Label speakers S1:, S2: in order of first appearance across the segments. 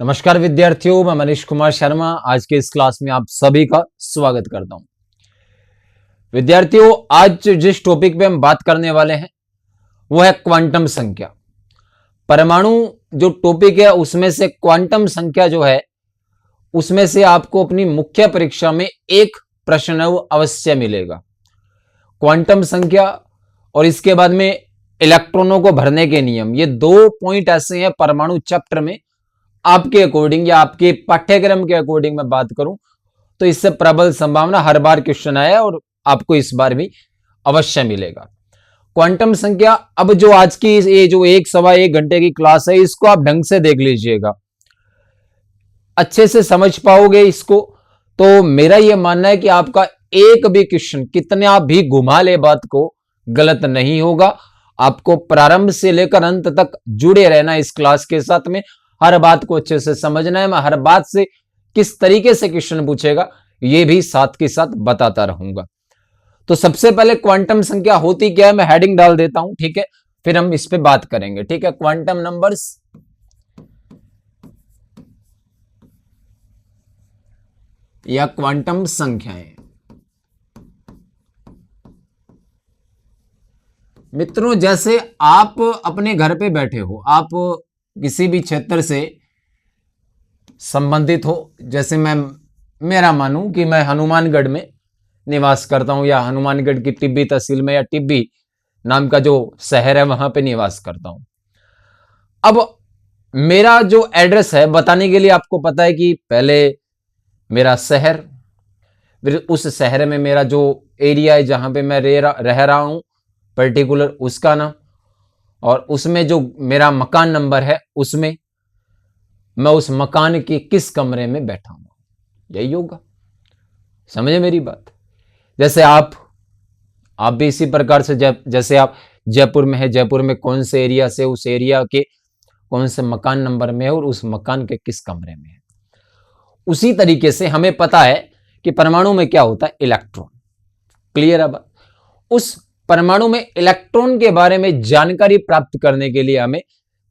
S1: नमस्कार विद्यार्थियों, मैं मनीष कुमार शर्मा आज के इस क्लास में आप सभी का स्वागत करता हूं। विद्यार्थियों, आज जिस टॉपिक पे हम बात करने वाले हैं वो है क्वांटम संख्या। परमाणु जो टॉपिक है उसमें से क्वांटम संख्या जो है उसमें से आपको अपनी मुख्य परीक्षा में एक प्रश्न अवश्य मिलेगा। क्वांटम संख्या और इसके बाद में इलेक्ट्रॉनों को भरने के नियम, ये दो पॉइंट ऐसे हैं परमाणु चैप्टर में आपके अकॉर्डिंग या आपके पाठ्यक्रम के अकॉर्डिंग मैं बात करूं तो इससे प्रबल संभावना हर बार क्वेश्चन आया और आपको इस बार भी अवश्य मिलेगा। क्वांटम संख्या, अब जो आज की ये जो 1-1.25 घंटे की क्लास है इसको आप ढंग से देख लीजिएगा, अच्छे से समझ पाओगे इसको। तो मेरा यह मानना है कि आपका एक भी क्वेश्चन कितना भी घुमा ले बात को गलत नहीं होगा। आपको प्रारंभ से लेकर अंत तक जुड़े रहना इस क्लास के साथ में, हर बात को अच्छे से समझना है। मैं हर बात से किस तरीके से क्वेश्चन पूछेगा ये भी साथ के साथ बताता रहूंगा। तो सबसे पहले क्वांटम संख्या होती क्या है मैं हेडिंग डाल देता हूं, ठीक है, फिर हम इस पे बात करेंगे। ठीक है, क्वांटम नंबर्स या क्वांटम संख्याएं। मित्रों, जैसे आप अपने घर पे बैठे हो, आप किसी भी क्षेत्र से संबंधित हो, जैसे मेरा मानूं कि मैं हनुमानगढ़ में निवास करता हूं या हनुमानगढ़ की टिब्बी तहसील में या टिब्बी नाम का जो शहर है वहां पे निवास करता हूं। अब मेरा जो एड्रेस है बताने के लिए आपको पता है कि पहले मेरा शहर, फिर उस शहर में मेरा जो एरिया है जहां पे मैं रह रहा हूं पर्टिकुलर उसका नाम, और उसमें जो मेरा मकान नंबर है उसमें मैं उस मकान के किस कमरे में बैठा हूं, यही होगा। समझे मेरी बात? जैसे आप भी इसी प्रकार से जैसे आप जयपुर में है, जयपुर में कौन से एरिया से, उस एरिया के कौन से मकान नंबर में है और उस मकान के किस कमरे में है। उसी तरीके से हमें पता है कि परमाणु में क्या होता है, इलेक्ट्रॉन। क्लियर है बात? उस परमाणु में इलेक्ट्रॉन के बारे में जानकारी प्राप्त करने के लिए हमें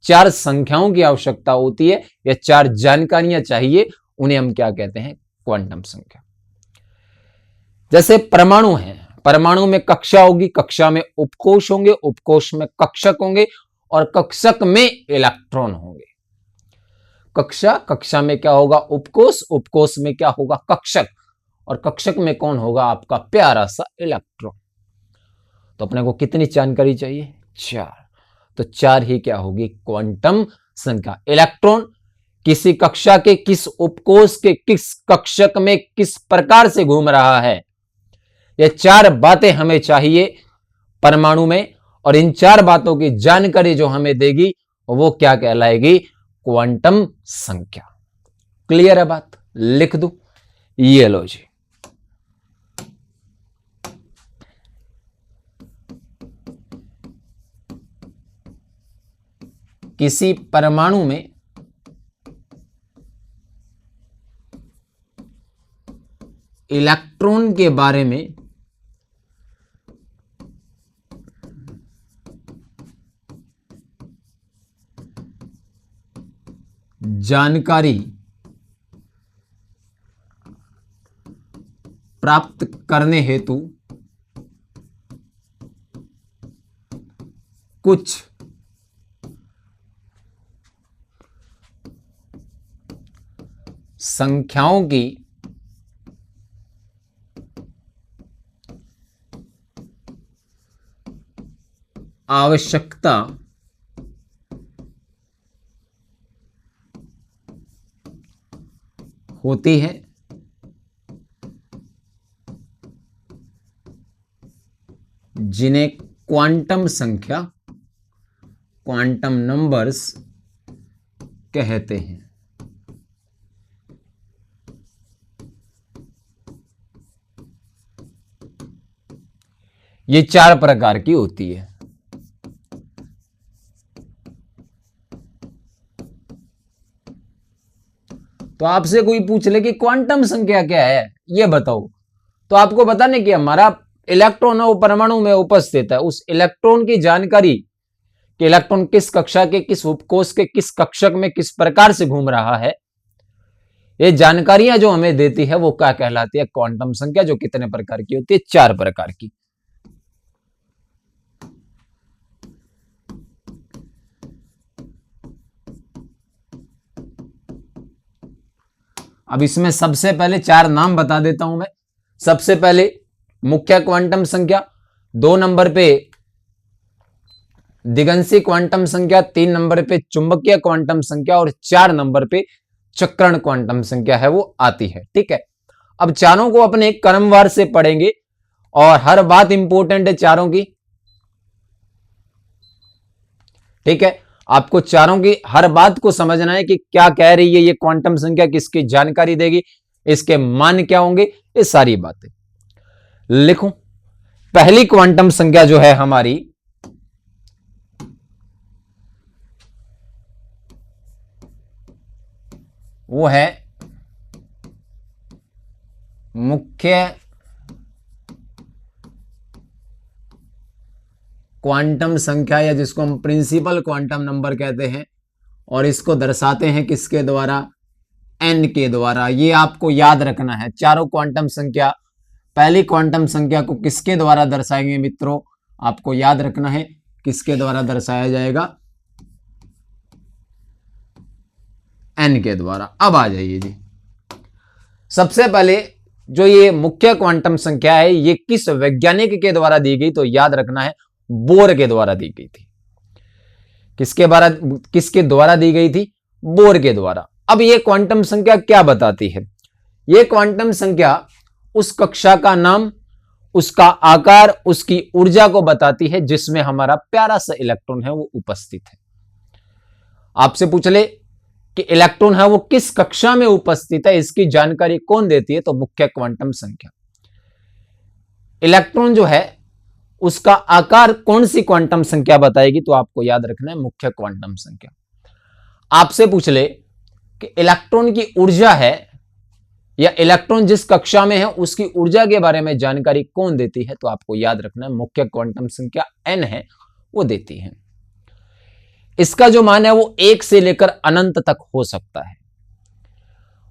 S1: 4 संख्याओं की आवश्यकता होती है या 4 जानकारियां चाहिए, उन्हें हम क्या कहते हैं, क्वांटम संख्या। जैसे परमाणु है, परमाणु में कक्षा होगी, कक्षा में उपकोष होंगे, उपकोष में कक्षक होंगे और कक्षक में इलेक्ट्रॉन होंगे। कक्षा में क्या होगा, उपकोष, उपकोष में क्या होगा, कक्षक, और कक्षक में कौन होगा, आपका प्यारा सा इलेक्ट्रॉन। तो अपने को कितनी जानकारी चाहिए, 4। तो 4 ही क्या होगी, क्वांटम संख्या। इलेक्ट्रॉन किसी कक्षा के किस उपकोष के किस कक्षक में किस प्रकार से घूम रहा है, ये 4 बातें हमें चाहिए परमाणु में, और इन 4 बातों की जानकारी जो हमें देगी वो क्या कहलाएगी, क्वांटम संख्या। क्लियर है बात? लिख दो, ये लो जी। किसी परमाणु में इलेक्ट्रॉन के बारे में जानकारी प्राप्त करने हेतु कुछ संख्याओं की आवश्यकता होती है, जिन्हें क्वांटम संख्या, क्वांटम नंबर्स कहते हैं। ये 4 प्रकार की होती है। तो आपसे कोई पूछ ले कि क्वांटम संख्या क्या है, ये बताओ, तो आपको बताने कि हमारा इलेक्ट्रॉन वो परमाणु में उपस्थित है, उस इलेक्ट्रॉन की जानकारी कि इलेक्ट्रॉन किस कक्षा के किस उपकोष के किस कक्षक में किस प्रकार से घूम रहा है, ये जानकारियां जो हमें देती है वो क्या कहलाती है? क्वांटम संख्या, जो कितने प्रकार की होती है? 4 प्रकार की। अब इसमें सबसे पहले 4 नाम बता देता हूं मैं। सबसे पहले मुख्य क्वांटम संख्या, 2 नंबर पे दिगंशी क्वांटम संख्या, 3 नंबर पे चुंबकीय क्वांटम संख्या और 4 नंबर पे चक्रण क्वांटम संख्या है वो आती है। ठीक है, अब चारों को अपने क्रमवार से पढ़ेंगे और हर बात इंपॉर्टेंट है चारों की। ठीक है, आपको चारों की हर बात को समझना है कि क्या कह रही है ये क्वांटम संख्या, किसकी जानकारी देगी, इसके मान क्या होंगे, ये सारी बातें लिखो। पहली क्वांटम संख्या जो है हमारी, वो है मुख्य क्वांटम संख्या, या जिसको हम प्रिंसिपल क्वांटम नंबर कहते हैं, और इसको दर्शाते हैं किसके द्वारा? एन के द्वारा। ये आपको याद रखना है। चारों क्वांटम संख्या पहली क्वांटम संख्या को किसके द्वारा दर्शाएंगे मित्रों? आपको याद रखना है किसके द्वारा दर्शाया जाएगा? एन के द्वारा। अब आ जाइए जी, सबसे पहले जो ये मुख्य क्वांटम संख्या है ये किस वैज्ञानिक के द्वारा दी गई? तो याद रखना है बोर के द्वारा दी गई थी। किसके द्वारा दी गई थी? बोर के द्वारा। अब ये क्वांटम संख्या क्या बताती है? ये क्वांटम संख्या उस कक्षा का नाम, उसका आकार, उसकी ऊर्जा को बताती है जिसमें हमारा प्यारा सा इलेक्ट्रॉन है वो उपस्थित है। आपसे पूछ ले कि इलेक्ट्रॉन है वो किस कक्षा में उपस्थित है, इसकी जानकारी कौन देती है? तो मुख्य क्वांटम संख्या। इलेक्ट्रॉन जो है उसका आकार कौन सी क्वांटम संख्या बताएगी? तो आपको याद रखना है मुख्य क्वांटम संख्या। आपसे पूछ ले कि इलेक्ट्रॉन की ऊर्जा है, या इलेक्ट्रॉन जिस कक्षा में है उसकी ऊर्जा के बारे में जानकारी कौन देती है? तो आपको याद रखना है मुख्य क्वांटम संख्या एन है वो देती है। इसका जो मान है वो 1 से लेकर अनंत तक हो सकता है।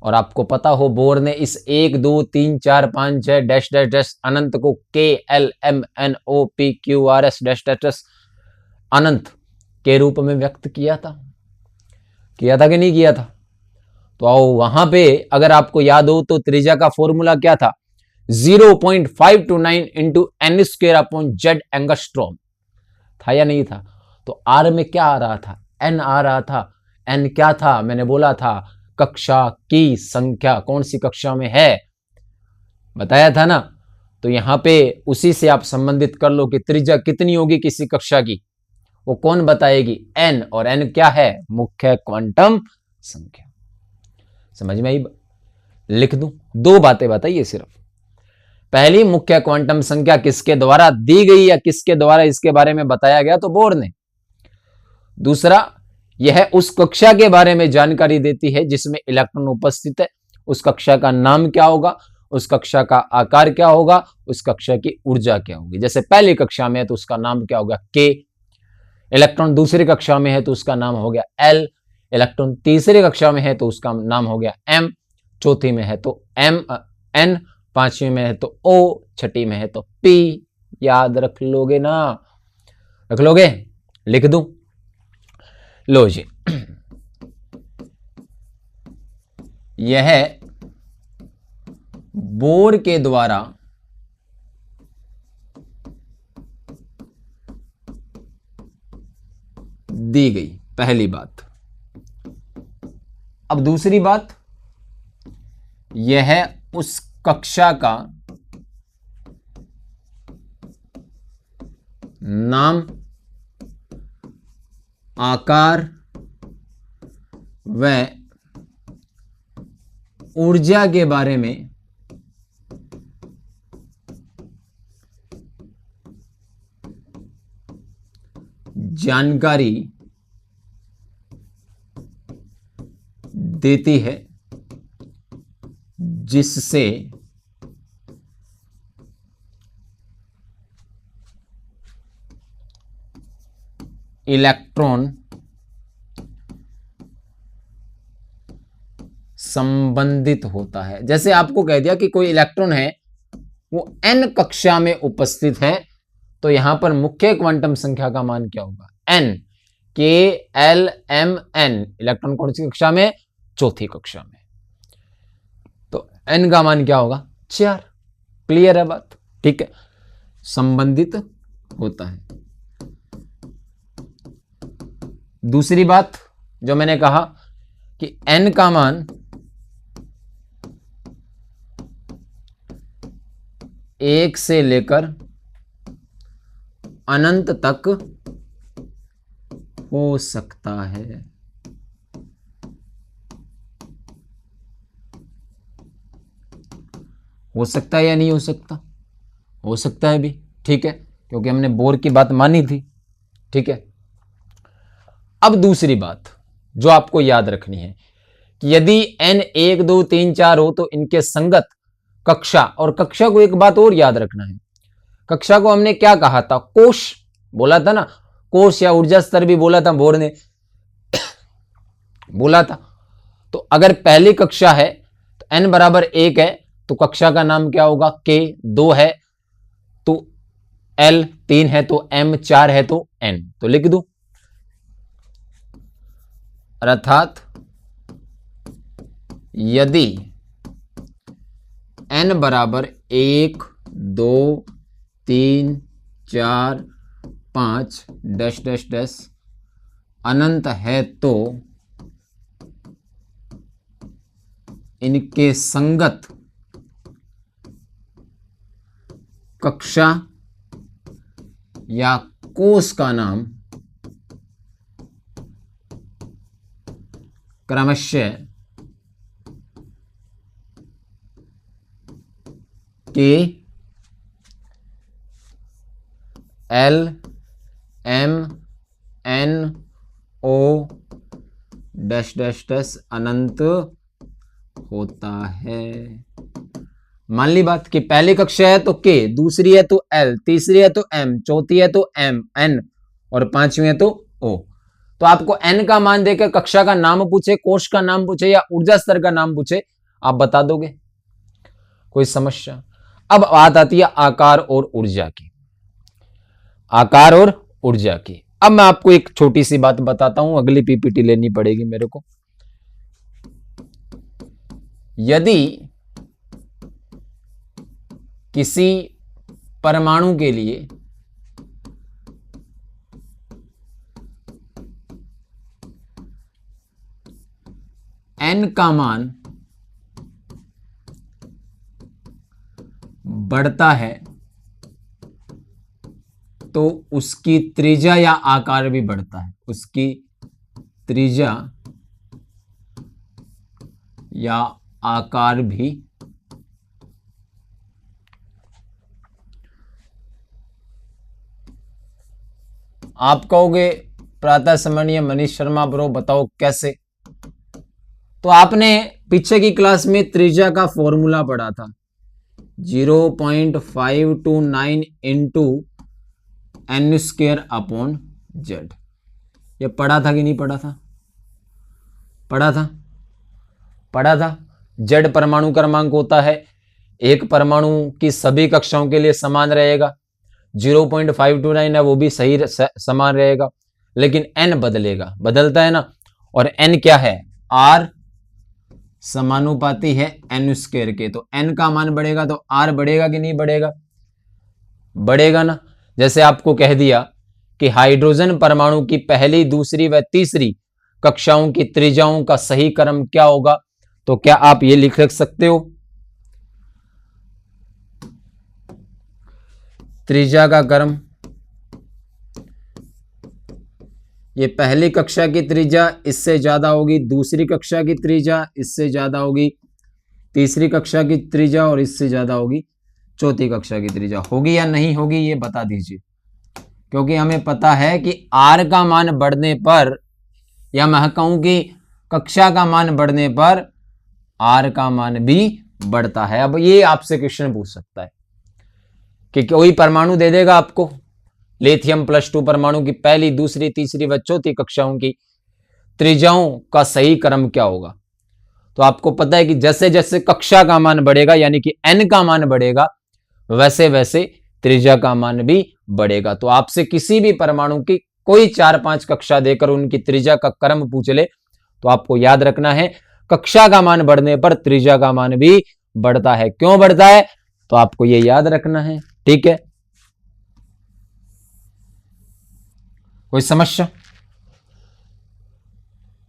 S1: और आपको पता हो बोर ने इस 1 2 3 4 5 6 डैश डैश डैश अनंत को KLMNOPQRS डैश डैश डैश अनंत के रूप में व्यक्त किया था कि नहीं किया था? तो आओ वहां पे अगर आपको याद हो तो त्रिज्या का फॉर्मूला क्या था? 0.529 into n square upon Z angstrom था या नहीं था? तो आर में क्या आ रहा था? एन आ रहा था। एन क्या था? मैंने बोला था कक्षा की संख्या, कौन सी कक्षा में है बताया था ना। तो यहां पे उसी से आप संबंधित कर लो कि त्रिज्या कितनी होगी किसी कक्षा की, वो कौन बताएगी? एन। और एन क्या है? मुख्य क्वांटम संख्या। समझ में आई? लिख दूं? 2 बातें बताइए सिर्फ। पहली, मुख्य क्वांटम संख्या किसके द्वारा दी गई या किसके द्वारा इसके बारे में बताया गया? तो बोर ने। दूसरा, यह उस कक्षा के बारे में जानकारी देती है जिसमें इलेक्ट्रॉन उपस्थित है। उस कक्षा का नाम क्या होगा, उस कक्षा का आकार क्या होगा, उस कक्षा की ऊर्जा क्या होगी। जैसे पहली कक्षा में है तो उसका नाम क्या होगा? के। इलेक्ट्रॉन दूसरी कक्षा में है तो उसका नाम हो गया एल। इलेक्ट्रॉन तीसरी कक्षा में है तो उसका नाम हो गया एम। चौथी में है तो एन। पांचवी में है तो ओ। छठी में है तो पी। याद रख लोगे ना? रख लोगे? लिख दूं? लो जी, यह बोर के द्वारा दी गई पहली बात। अब दूसरी बात, यह उस कक्षा का नाम, आकार व ऊर्जा के बारे में जानकारी देती है जिससे इलेक्ट्रॉन संबंधित होता है। जैसे आपको कह दिया कि कोई इलेक्ट्रॉन है वो n कक्षा में उपस्थित है, तो यहां पर मुख्य क्वांटम संख्या का मान क्या होगा? n, k l m n। Electron कौन सी कक्षा में? चौथी कक्षा में। तो n का मान क्या होगा? 4। क्लियर है बात? ठीक है, संबंधित होता है। दूसरी बात जो मैंने कहा कि n का मान 1 से लेकर अनंत तक हो सकता है। हो सकता है या नहीं हो सकता? हो सकता है भी, ठीक है, क्योंकि हमने बोर की बात मानी थी। ठीक है, अब दूसरी बात जो आपको याद रखनी है कि यदि n 1 2 3 4 हो तो इनके संगत कक्षा, और कक्षा को एक बात और याद रखना है, कक्षा को हमने क्या कहा था? कोश बोला था ना, कोश या ऊर्जा स्तर भी बोला था, बोर ने बोला था। तो अगर पहली कक्षा है तो n बराबर 1 है, तो कक्षा का नाम क्या होगा? k। 2 है तो l, 3 है तो m, 4 है तो n। तो लिख दो, अर्थात यदि n बराबर 1 2 3 4 5 डैश डैश डैश अनंत है तो इनके संगत कक्षा या कोष का नाम क्रमशः K L M N O dash dash dash अनंत होता है। मान ली बात कि पहली कक्षा है तो K, दूसरी है तो L, तीसरी है तो M, चौथी है तो M N और पांचवी है तो O। तो आपको N का मान देकर कक्षा का नाम पूछे, कोष का नाम पूछे या ऊर्जा स्तर का नाम पूछे, आप बता दोगे? कोई समस्या? अब बात आती है आकार और ऊर्जा की। आकार और ऊर्जा की। अब मैं आपको एक छोटी सी बात बताता हूं, अगली पीपीटी लेनी पड़ेगी मेरे को। यदि किसी परमाणु के लिए n का मान बढ़ता है तो उसकी त्रिज्या या आकार भी बढ़ता है। उसकी त्रिज्या या आकार भी आप कहोगे प्रातः सम्मानीय मनीष शर्मा ब्रो बताओ कैसे? तो आपने पीछे की क्लास में त्रिज्या का फॉर्मूला पढ़ा था, 0.529 into n square upon z। ये पढ़ा था कि नहीं पढ़ा था? पढ़ा था, पढ़ा था। z परमाणु क्रमांक होता है, एक परमाणु की सभी कक्षाओं के लिए समान रहेगा। 0.529 है वो भी सही समान रहेगा, लेकिन n बदलेगा, बदलता है ना। और n क्या है? r समानुपाती है n स्क्वायर के। तो n का मान बढ़ेगा तो r बढ़ेगा कि नहीं बढ़ेगा? बढ़ेगा ना। जैसे आपको कह दिया कि हाइड्रोजन परमाणु की पहली, दूसरी व तीसरी कक्षाओं की त्रिज्याओं का सही क्रम क्या होगा, तो क्या आप ये लिख सकते हो? त्रिज्या का क्रम, ये पहली कक्षा की त्रिज्या इससे ज्यादा होगी, दूसरी कक्षा की त्रिज्या इससे ज्यादा होगी, तीसरी कक्षा की त्रिज्या और इससे ज्यादा होगी चौथी कक्षा की त्रिज्या। होगी या नहीं होगी ये बता दीजिए, क्योंकि हमें पता है कि r का मान बढ़ने पर, या मैं कहूं कि कक्षा का मान बढ़ने पर r का मान भी बढ़ता है। अब ये आपसे क्वेश्चन पूछ सकता है कि कोई परमाणु दे देगा आपको, लिथियम +2 परमाणु की पहली, दूसरी, तीसरी व चौथी कक्षाओं की त्रिज्याओं का सही क्रम क्या होगा, तो आपको पता है कि जैसे जैसे कक्षा का मान बढ़ेगा यानी कि n का मान बढ़ेगा वैसे वैसे त्रिज्या का मान भी बढ़ेगा। तो आपसे किसी भी परमाणु की कोई 4-5 कक्षा देकर उनकी त्रिज्या का क्रम पूछ ले तो आपको याद रखना है कक्षा का मान बढ़ने पर त्रिज्या का मान भी बढ़ता है। क्यों बढ़ता है तो आपको यह याद रखना है। ठीक है, कोई समस्या?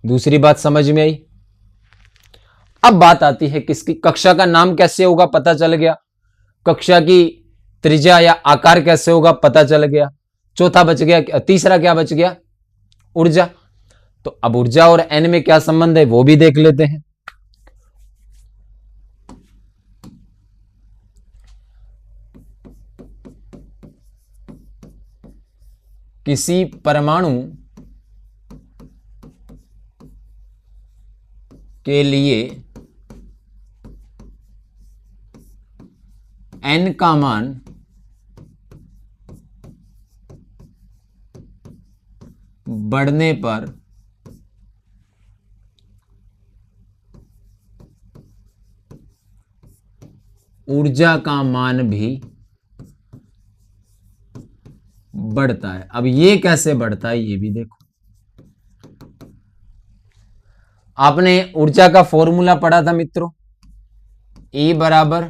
S1: दूसरी बात समझ में आई। अब बात आती है किसकी, कक्षा का नाम कैसे होगा पता चल गया, कक्षा की त्रिज्या या आकार कैसे होगा पता चल गया, चौथा बच गया, तीसरा क्या बच गया, ऊर्जा। तो अब ऊर्जा और n में क्या संबंध है वो भी देख लेते हैं। किसी परमाणु के लिए n का मान बढ़ने पर ऊर्जा का मान भी बढ़ता है। अब ये कैसे बढ़ता है ये भी देखो। आपने ऊर्जा का फॉर्मूला पढ़ा था मित्रों, E बराबर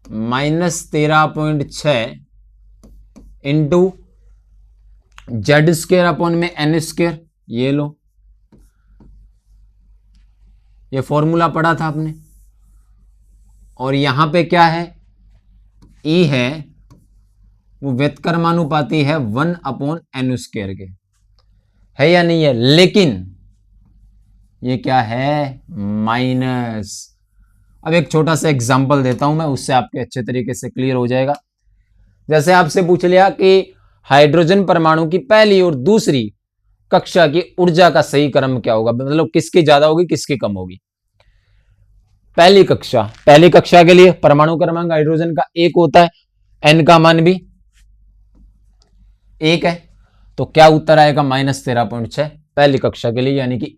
S1: -13.6 इंटू जेड स्क्वेयर अपॉन में एन स्क्वेयर। ये लो, ये फॉर्मूला पढ़ा था आपने। और यहां पे क्या है, E है वो व्यतकर्मानुपाती है 1/n स्क्वेयर के, है या नहीं है। लेकिन ये क्या है, माइनस। अब एक छोटा सा एग्जांपल देता हूं मैं, उससे आपके अच्छे तरीके से क्लियर हो जाएगा। जैसे आपसे पूछ लिया कि हाइड्रोजन परमाणु की पहली और दूसरी कक्षा की ऊर्जा का सही क्रम क्या होगा, मतलब किसकी ज्यादा होगी किसकी कम होगी। पहली कक्षा के लिए परमाणु क्रमांक हाइड्रोजन का 1 होता है, n का मान भी 1 है, तो क्या उत्तर आएगा -13.6 पहली कक्षा के लिए, यानी कि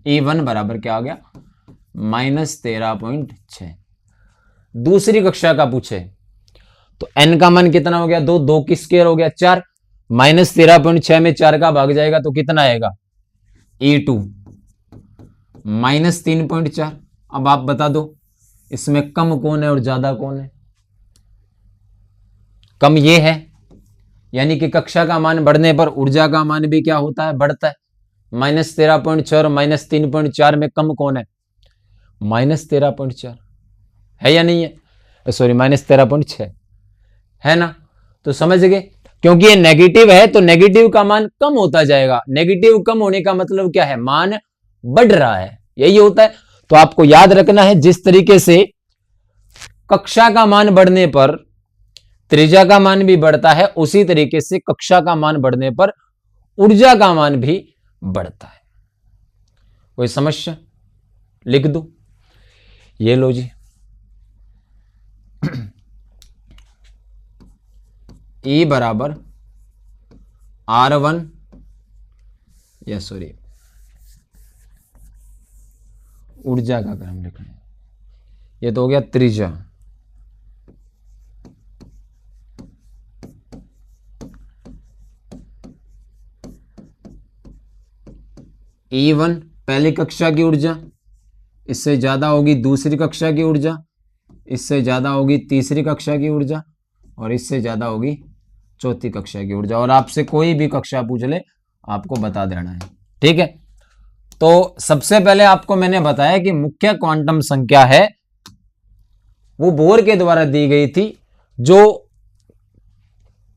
S1: E1 बराबर क्या आ गया, -13.6। दूसरी कक्षा का पूछे तो n का मान कितना हो गया, 2 की स्क्वायर हो गया 4, -13.6 में 4 का भाग जाएगा तो कितना आएगा, E2 -3.4। अब आप बता दो इसमें कम कौन है और ज्यादा कौन है। कम ये है, यानी कि कक्षा का मान बढ़ने पर ऊर्जा का मान भी क्या होता है, बढ़ता है। -13.6 और -3.4 में कम कौन है, -13.4 है या नहीं है, सॉरी -13.6 है ना। तो समझ गए, क्योंकि ये नेगेटिव है तो नेगेटिव का मान कम होता जाएगा। नेगेटिव कम होने का मतलब क्या है, मान बढ़ रहा है, यही होता है। तो आपको याद रखना है जिस तरीके से कक्षा का मान बढ़ने पर त्रिज्या का मान भी बढ़ता है, उसी तरीके से कक्षा का मान बढ़ने पर ऊर्जा का मान भी बढ़ता है। कोई समस्या? लिख दो, ये लो जी। E बराबर R1 या सॉरी ऊर्जा का क्रम लिखना है, ये तो हो गया त्रिज्या। E1 पहली कक्षा की ऊर्जा, इससे ज्यादा होगी दूसरी कक्षा की ऊर्जा, इससे ज्यादा होगी तीसरी कक्षा की ऊर्जा, और इससे ज्यादा होगी चौथी कक्षा की ऊर्जा। और आपसे कोई भी कक्षा पूछ ले आपको बता देना है, ठीक है। तो सबसे पहले आपको मैंने बताया कि मुख्य क्वांटम संख्या है वो बोर के द्वारा दी गई थी, जो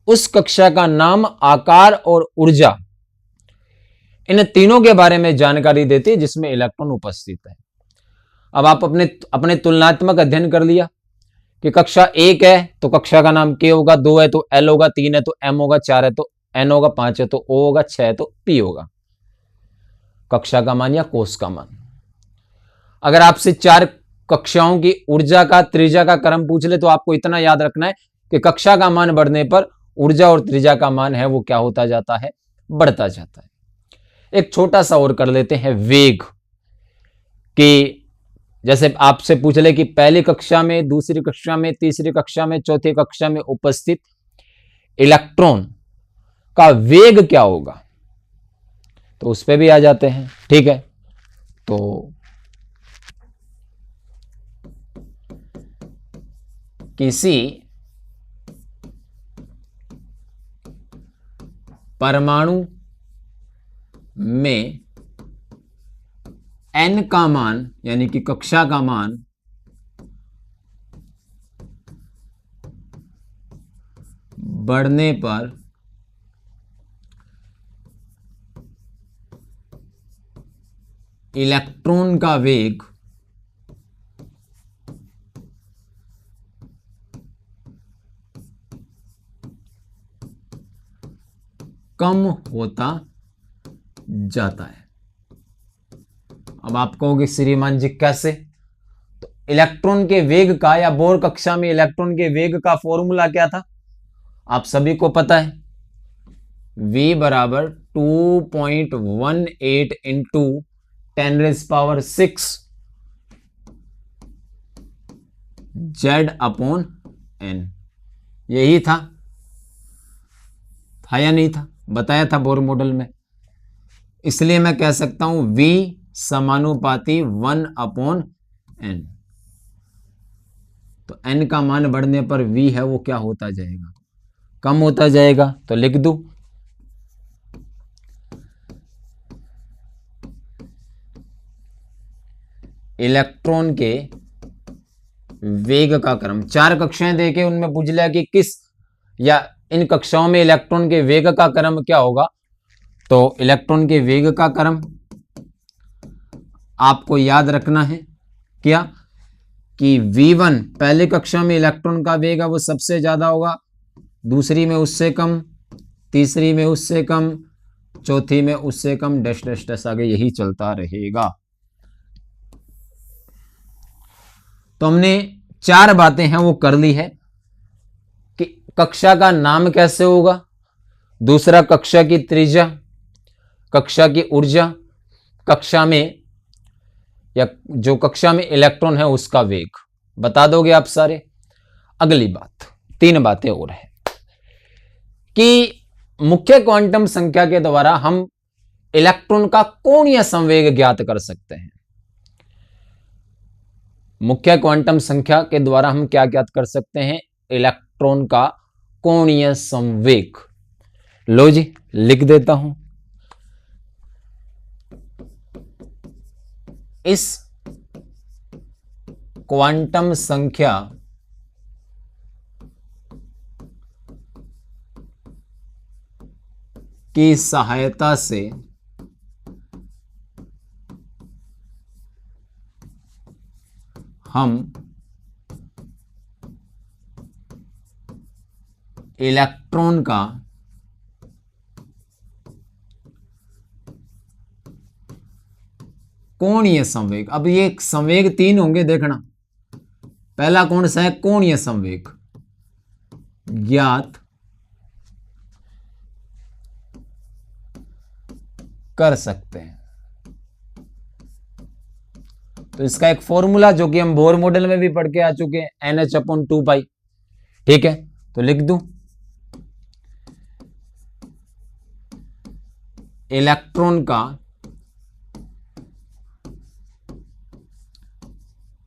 S1: उस कक्षा का नाम, आकार और ऊर्जा, इन तीनों के बारे में जानकारी देती है जिसमें इलेक्ट्रॉन उपस्थित है। अब आप अपने तुलनात्मक अध्ययन कर लिया कि कक्षा 1 है तो कक्षा का नाम K होगा, 2 है तो L होगा, 3 है तो M होगा, 4 है तो N होगा, 5 है तो O होगा, 6 है तो P होगा, कक्षा का मान या कोष का मान। अगर आपसे 4 कक्षाओं की ऊर्जा का त्रिज्या का क्रम पूछ ले तो आपको इतना याद रखना है कि कक्षा का मान बढ़ने पर ऊर्जा और त्रिज्या का मान है वो क्या होता जाता है, बढ़ता जाता है। एक छोटा सा और कर लेते हैं, वेग। कि जैसे आपसे पूछ ले कि पहली कक्षा में, दूसरी कक्षा में, तीसरी कक्षा में, चौथी कक्षा में उपस्थित इलेक्ट्रॉन का वेग क्या होगा, तो उस पे भी आ जाते हैं। ठीक है, तो किसी परमाणु में n का मान यानी कि कक्षा का मान बढ़ने पर इलेक्ट्रॉन का वेग कम होता जाता है। अब आप कहोगे श्रीमान जी कैसे? तो इलेक्ट्रॉन के वेग का, या बोर कक्षा में इलेक्ट्रॉन के वेग का फॉर्मूला क्या था, आप सभी को पता है। v बराबर 2.18 इंटू 10⁻⁶ Z/n, यही था या नहीं था? बताया था बोर मॉडल में। इसलिए मैं कह सकता हूं v समानुपाती 1/n। तो n का मान बढ़ने पर v है वो क्या होता जाएगा, कम होता जाएगा। तो लिख दूं इलेक्ट्रॉन के वेग का क्रम। 4 कक्षाएं देके उनमें पूछ लिया कि किस या इन कक्षाओं में इलेक्ट्रॉन के वेग का क्रम क्या होगा। तो इलेक्ट्रॉन के वेग का क्रम आपको याद रखना है क्या, कि v1 पहले कक्षा में इलेक्ट्रॉन का वेग है वो सबसे ज्यादा होगा, दूसरी में उससे कम, तीसरी में उससे कम, चौथी में उससे कम, डैश डैश डैश आगे यही चलता रहेगा। तो हमने 4 बातें हैं वो कर ली है कि कक्षा का नाम कैसे होगा, दूसरा कक्षा की त्रिज्या, कक्षा की ऊर्जा, कक्षा में या जो कक्षा में इलेक्ट्रॉन है उसका वेग बता दोगे आप सारे। अगली बात, 3 बातें और है कि मुख्य क्वांटम संख्या के द्वारा हम इलेक्ट्रॉन का कोणीय संवेग ज्ञात कर सकते हैं। मुख्य क्वांटम संख्या के द्वारा हम क्या ज्ञात कर सकते हैं, इलेक्ट्रॉन का कोणीय संवेग। लो जी लिख देता हूं, इस क्वांटम संख्या की सहायता से हम इलेक्ट्रॉन का कोणीय संवेग, अब ये संवेग 3 होंगे देखना, पहला कौन सा है, कोणीय संवेग, ज्ञात कर सकते हैं। तो इसका एक फॉर्मूला जो कि हम बोर मॉडल में भी पढ़ के आ चुके हैं, NH/2π। ठीक है, तो लिख दूं इलेक्ट्रॉन का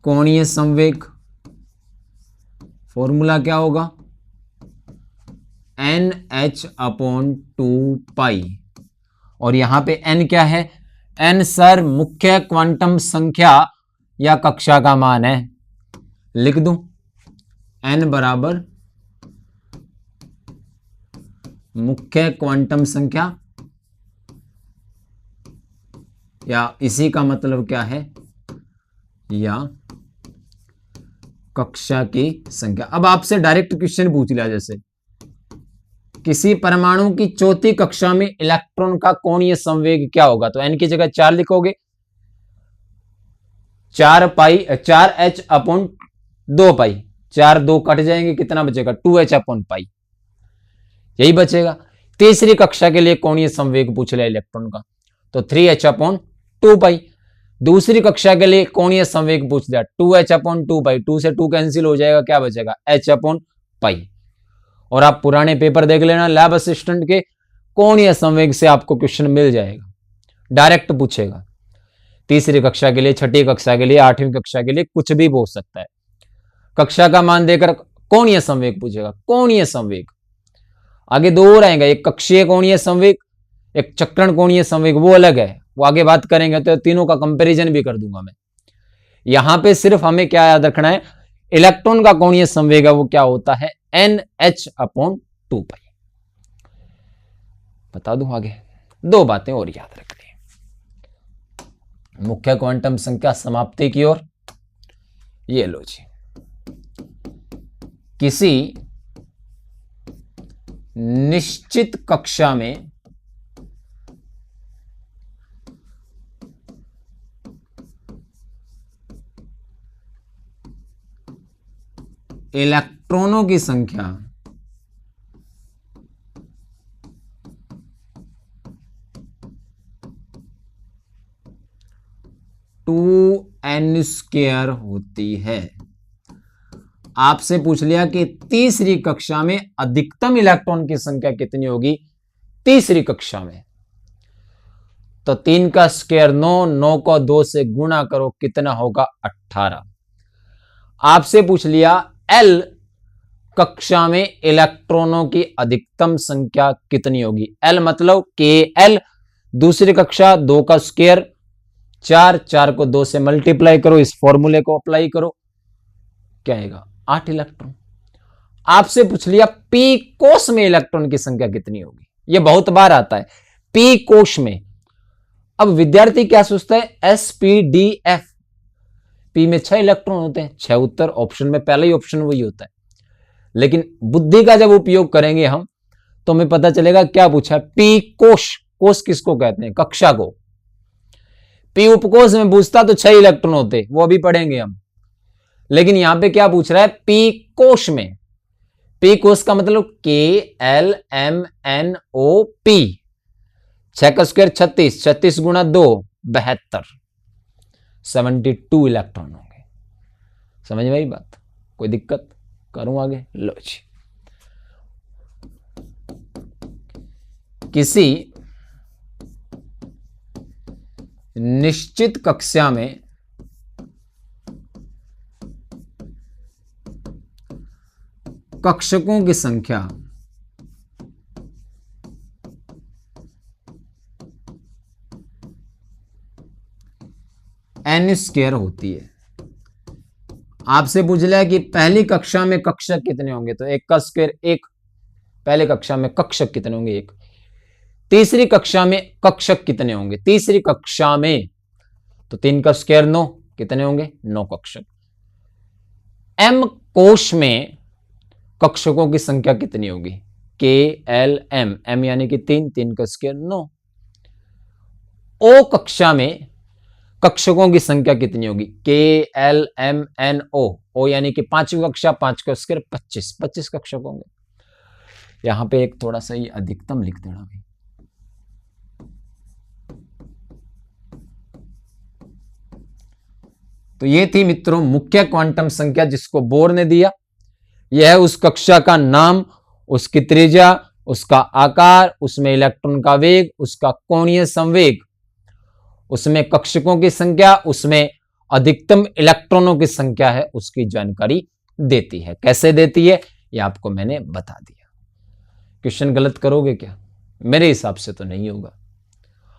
S1: कोणीय संवेग, फॉर्मूला क्या होगा, NH/2π। और यहां पे n क्या है, n सर मुख्य क्वांटम संख्या या कक्षा का मान है। लिख दूं n बराबर मुख्य क्वांटम संख्या, या इसी का मतलब क्या है, या कक्षा की संख्या। अब आपसे डायरेक्ट क्वेश्चन पूछ लिया, जैसे किसी परमाणु की चौथी कक्षा में इलेक्ट्रॉन का कोणीय संवेग क्या होगा, तो n की जगह 4 लिखोगे, 4h/2π, 4 2 कट जाएंगे, कितना बचेगा, 2h/π, यही बचेगा। तीसरी कक्षा के लिए कोणीय संवेग पूछ लिया इलेक्ट्रॉन का, तो 3h/2π। दूसरी कक्षा के लिए कोणीय संवेग पूछ दिया, 2h/2 2 से 2 कैंसिल हो जाएगा, क्या बचेगा h/π। और आप पुराने पेपर देख लेना लैब असिस्टेंट के, कोणीय संवेग से आपको क्वेश्चन मिल जाएगा, डायरेक्ट पूछेगा। तीसरी कक्षा के लिए, छठी कक्षा के लिए, आठवीं कक्षा के लिए कुछ भी पूछ सकता है। कक्षा का मान देकर कोणीय संवेग पूछेगा, कोणीय संवेग। आगे दो और आएंगे, एक कक्षीय कोणीय संवेग, एक चक्रण कोणीय संवेग, वो अलग है, वो आगे बात करेंगे, तो तीनों का कंपैरिजन भी कर दूंगा मैं। यहां पे सिर्फ हमें क्या याद रखना है, इलेक्ट्रॉन का कोणीय संवेग है वो क्या होता है, NH/2 π। बता दूं आगे, दो बातें और याद रखनी। मुख्य क्वांटम संख्या समाप्ति की ओर। ये लो जी, किसी निश्चित कक्षा में इलेक्ट्रॉनों की संख्या n² होती है। आपसे पूछ लिया कि तीसरी कक्षा में अधिकतम इलेक्ट्रॉन की संख्या कितनी होगी तीसरी कक्षा में, तो 3 का स्क्वायर 9, 9 को 2 से गुणा करो, कितना होगा 18। आपसे पूछ लिया L कक्षा में इलेक्ट्रॉनों की अधिकतम संख्या कितनी होगी, L मतलब KL, दूसरी कक्षा 2 का स्क्वायर 4, 4 को 2 से मल्टीप्लाई करो, इस फॉर्मूले को अप्लाई करो, क्या आएगा 8 इलेक्ट्रॉन। आपसे पूछ लिया P कोश में इलेक्ट्रॉन की संख्या कितनी होगी, यह बहुत बार आता है P कोश में। अब विद्यार्थी क्या सोचता है, SPDF, P में 6 इलेक्ट्रॉन होते हैं, 6 उत्तर, ऑप्शन में पहला ही ऑप्शन वही होता है। लेकिन बुद्धि का जब उपयोग करेंगे हम, तो हमें पता चलेगा क्या पूछा है, P कोश, कोश किसको कहते हैं, कक्षा को। P उपकोश में पूछता तो 6 इलेक्ट्रॉन होते, वो अभी पढ़ेंगे हम। लेकिन यहां पे क्या पूछ रहा है, P कोश में। P कोश का मतलब KLMNOP, 6 का स्क्वायर 36, 36 गुणा 2 72, 72 इलेक्ट्रॉन होंगे। समझ में आई बात, कोई दिक्कत, करूं आगे, लो जी। किसी निश्चित कक्षा में कक्षकों की संख्या n² होती है। आपसे पूछ लिया कि पहली कक्षा में कक्षक कितने होंगे, तो 1 का स्क्वायर 1, पहले कक्षा में कक्षक कितने होंगे 1। तीसरी कक्षा में कक्षक कितने होंगे तीसरी कक्षा में, तो 3 का स्क्वायर 9, कितने होंगे 9 कक्षक। M कोश में कक्षकों की संख्या कितनी होगी, KLM, M यानी कि 3, 3 का स्क्वायर 9। O कक्षा में कक्षकों की संख्या कितनी होगी, KLMNO, O यानी कि 5वीं कक्षा, 5 का स्क्वायर 25, 25 कक्षक होंगे। यहां पे एक थोड़ा सा ये अधिकतम लिख देना भाई। तो ये थी मित्रों मुख्य क्वांटम संख्या जिसको बोर ने दिया। यह है उस कक्षा का नाम, उसकी त्रिज्या, उसका आकार, उसमें इलेक्ट्रॉन का वेग, उसका कोणीय संवेग, उसमें कक्षकों की संख्या, उसमें अधिकतम इलेक्ट्रॉनों की संख्या है, उसकी जानकारी देती है। कैसे देती है यह आपको मैंने बता दिया। क्वेश्चन गलत करोगे क्या, मेरे हिसाब से तो नहीं होगा।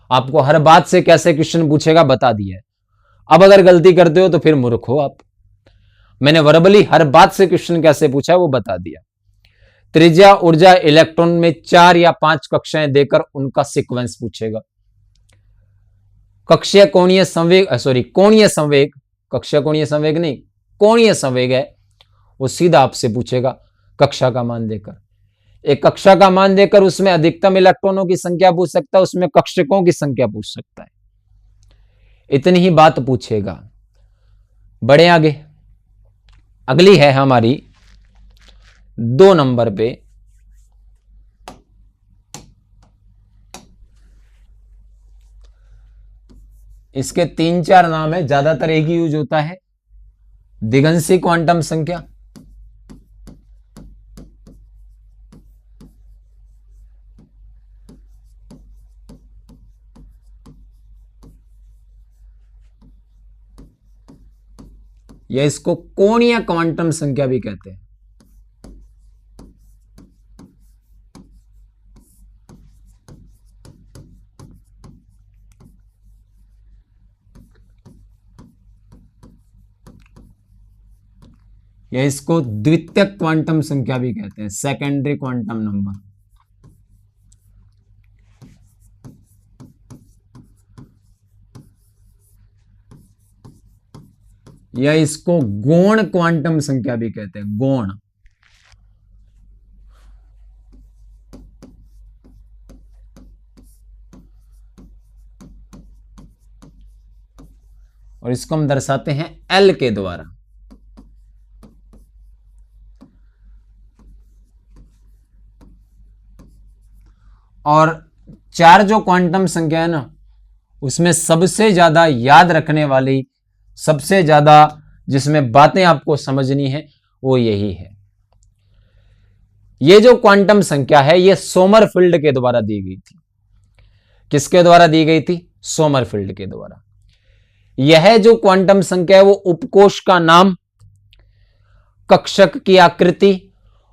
S1: आपको हर बात से कैसे क्वेश्चन पूछेगा बता दिया है। अब अगर गलती करते हो तो फिर मूर्ख हो आप। मैंने वर्बली हर बात से क्वेश्चन कैसे पूछा है वो बता दिया। त्रिज्या, ऊर्जा, इलेक्ट्रॉन में 4 या 5 कक्षाएं देकर उनका सीक्वेंस पूछेगा। कक्षीय कोणीय संवेग, कोणीय संवेग, कक्षीय कोणीय संवेग नहीं, कोणीय संवेग है, वो सीधा आपसे पूछेगा कक्षा का मान देकर। एक कक्षा का मान देकर उसमें अधिकतम इलेक्ट्रॉनों की संख्या पूछ सकता है, उसमें कक्षकों की संख्या पूछ सकता है। इतनी ही बात पूछेगा। बढ़े आगे, अगली है हमारी 2 नंबर पे इसके 3-4 नाम है, ज्यादातर एक ही यूज होता है, दिगंशी क्वांटम संख्या, या इसको कोणीय क्वांटम संख्या भी कहते हैं। या इसको द्वितीयक क्वांटम संख्या भी कहते हैं, सेकेंडरी क्वांटम नंबर। या इसको गौण क्वांटम संख्या भी कहते हैं, गौण। और इसको हम दर्शाते हैं एल के द्वारा। और 4 जो क्वांटम संख्या है ना, उसमें सबसे ज्यादा याद रखने वाली, सबसे ज्यादा जिसमें बातें आपको समझनी है, वो यही है। ये जो क्वांटम संख्या है, ये सोमरफील्ड के द्वारा दी गई थी। किसके द्वारा दी गई थी? सोमरफील्ड के द्वारा। यह जो क्वांटम संख्या है, वो उपकोष का नाम, कक्षक की आकृति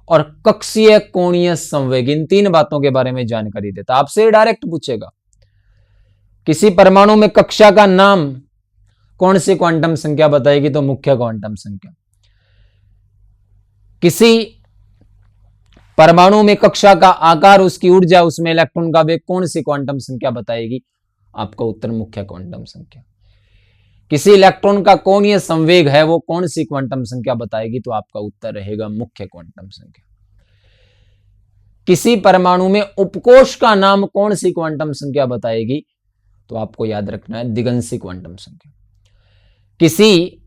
S1: और कक्षीय कोणीय संवेग, इन 3 बातों के बारे में जानकारी देता। आपसे डायरेक्ट पूछेगा, किसी परमाणु में कक्षा का नाम कौन सी क्वांटम संख्या बताएगी? तो मुख्य क्वांटम संख्या। किसी परमाणु में कक्षा का आकार, उसकी ऊर्जा, उसमें इलेक्ट्रॉन का वेग, कौन सी क्वांटम संख्या बताएगी? आपका उत्तर मुख्य क्वांटम संख्या। किसी इलेक्ट्रॉन का कोणीय संवेग है, वो कौन सी क्वांटम संख्या बताएगी? तो आपका उत्तर रहेगा मुख्य क्वांटम संख्या। किसी परमाणु में उपकोष का नाम कौन सी क्वांटम संख्या बताएगी? तो आपको याद रखना है दिगंशी क्वांटम संख्या। किसी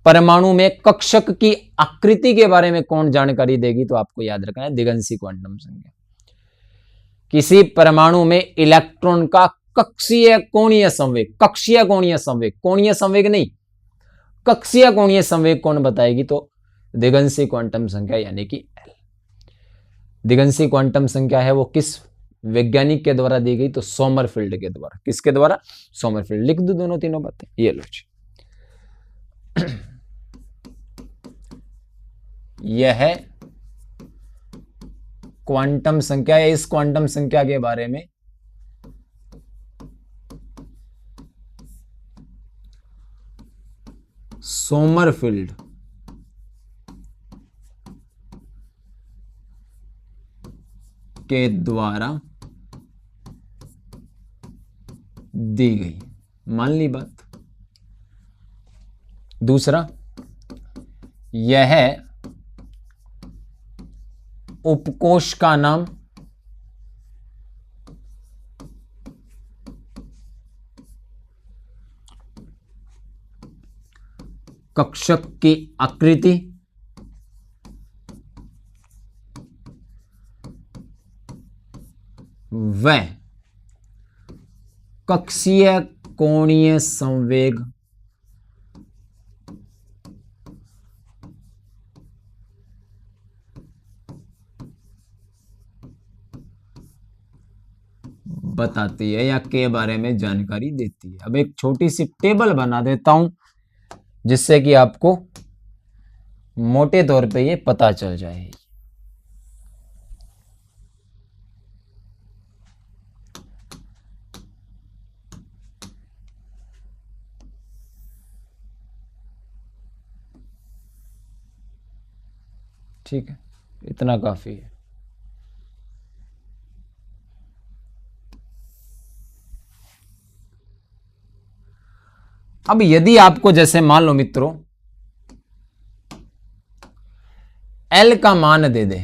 S1: परमाणु में कक्षक की आकृति के बारे में कौन जानकारी देगी? तो आपको याद रखना है दिगंशी क्वांटम संख्या। किसी परमाणु में इलेक्ट्रॉन का कक्षीय कोणीय संवेग, कक्षीय कोणीय संवेग, कोणीय संवेग नहीं, कक्षीय कोणीय संवेग कौन बताएगी? तो दिगंशी क्वांटम संख्या, यानी कि एल। दिगंशी क्वांटम संख्या है वो किस वैज्ञानिक के द्वारा दी गई? तो सोमरफील्ड के द्वारा। किसके द्वारा? सोमरफील्ड। लिख दो दोनों तीनों बातें, ये लो जी। यह है क्वांटम संख्या, या इस क्वांटम संख्या के बारे में सोमरफील्ड के द्वारा दी गई, मान ली बात। दूसरा, यह उपकोष का नाम कक्षक की आकृति व कक्षीय कोणीय संवेग बताती है, या के बारे में जानकारी देती है। अब एक छोटी सी टेबल बना देता हूं, जिससे कि आपको मोटे तौर पे ये पता चल जाए। ठीक है, इतना काफी है। अब यदि आपको, जैसे मान लो मित्रों, एल का मान दे दे,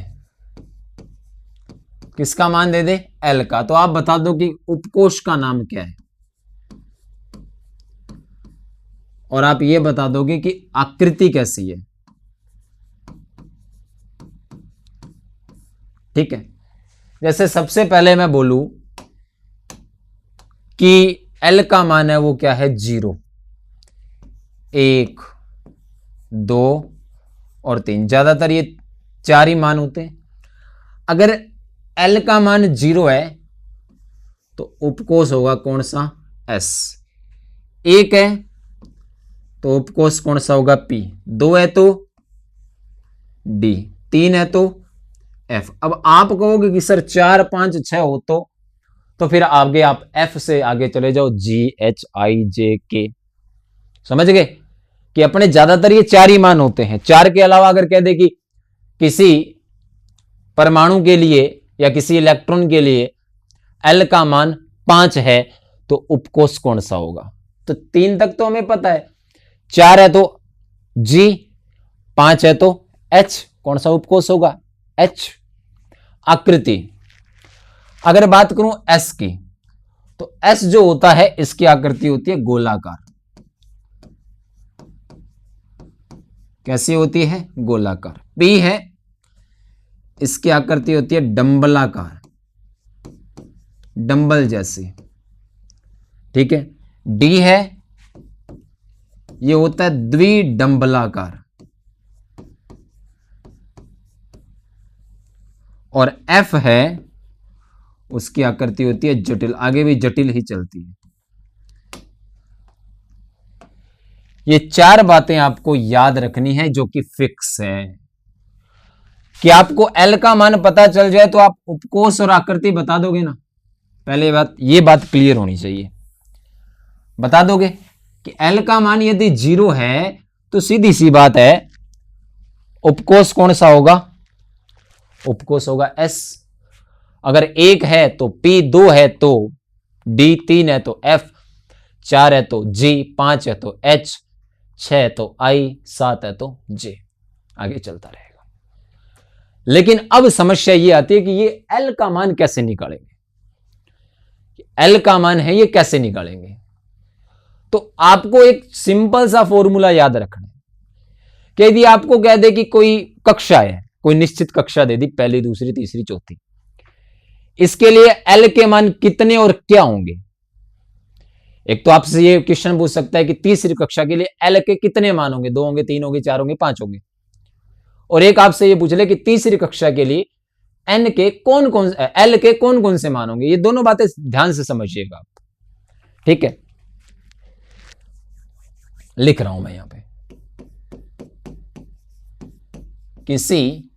S1: किसका मान दे दे? एल का, तो आप बता दो कि उपकोष का नाम क्या है, और आप ये बता दोगे कि आकृति कैसी है। ठीक है, जैसे सबसे पहले मैं बोलूं कि एल का मान है वो क्या है 0, 1, 2 और 3, ज्यादातर ये 4 ही मान होते हैं। अगर एल का मान 0 है तो उपकोष होगा कौन सा, एस। 1 है तो उपकोष कौन सा होगा, पी। 2 है तो डी, 3 है तो एफ। अब आप कहोगे कि सर 4, 5, 6 हो तो फिर आगे आप एफ से आगे चले जाओ, जी, एच, आई, जे, के। समझ गए कि अपने ज्यादातर ये 4 ही मान होते हैं। 4 के अलावा अगर कह दे कि किसी परमाणु के लिए या किसी इलेक्ट्रॉन के लिए एल का मान 5 है तो उपकोष कौन सा होगा। तो 3 तक तो हमें पता है, 4 है तो जी, 5 है तो एच, कौन सा उपकोष होगा, एच। आकृति अगर बात करूं एस की, तो एस जो होता है इसकी आकृति होती है गोलाकार। कैसी होती है, गोलाकार। पी है, इसकी आकृति होती है डंबलाकार, डंबल जैसी, ठीक है। डी है, ये होता है द्विडंबलाकार। और एफ है, उसकी आकृति होती है जटिल, आगे भी जटिल ही चलती है। ये 4 बातें आपको याद रखनी है जो कि फिक्स है। कि आपको एल का मान पता चल जाए तो आप उपकोष और आकृति बता दोगे ना। पहले बात, ये बात क्लियर होनी चाहिए, बता दोगे कि एल का मान यदि 0 है तो सीधी सी बात है उपकोष कौन सा होगा, उपकोष होगा एस। अगर 1 है तो पी, 2 है तो डी, 3 है तो एफ, 4 है तो जी, 5 है तो एच, 6 है तो आई, 7 है तो जे। आगे चलता रहेगा। लेकिन अब समस्या ये आती है कि ये एल का मान कैसे निकालेंगे। एल का मान है, ये कैसे निकालेंगे। तो आपको एक सिंपल सा फॉर्मूला याद रखना है कि यदि आपको कह दे कि कोई कक्षा है, कोई निश्चित कक्षा दे दी, पहली, दूसरी, तीसरी, चौथी, इसके लिए एल के मान कितने और क्या होंगे। एक तो आपसे ये क्वेश्चन पूछ सकता है कि तीसरी कक्षा के लिए एल के कितने मान होंगे, 2 होंगे, 3 होंगे, 4 होंगे, 5 होंगे। और एक आपसे ये पूछ ले कि तीसरी कक्षा के लिए एन के कौन कौन, एल के कौन कौन से मान होंगे। ये दोनों बातें ध्यान से समझिएगा आप, ठीक है। लिख रहा हूं मैं यहां पे, किसी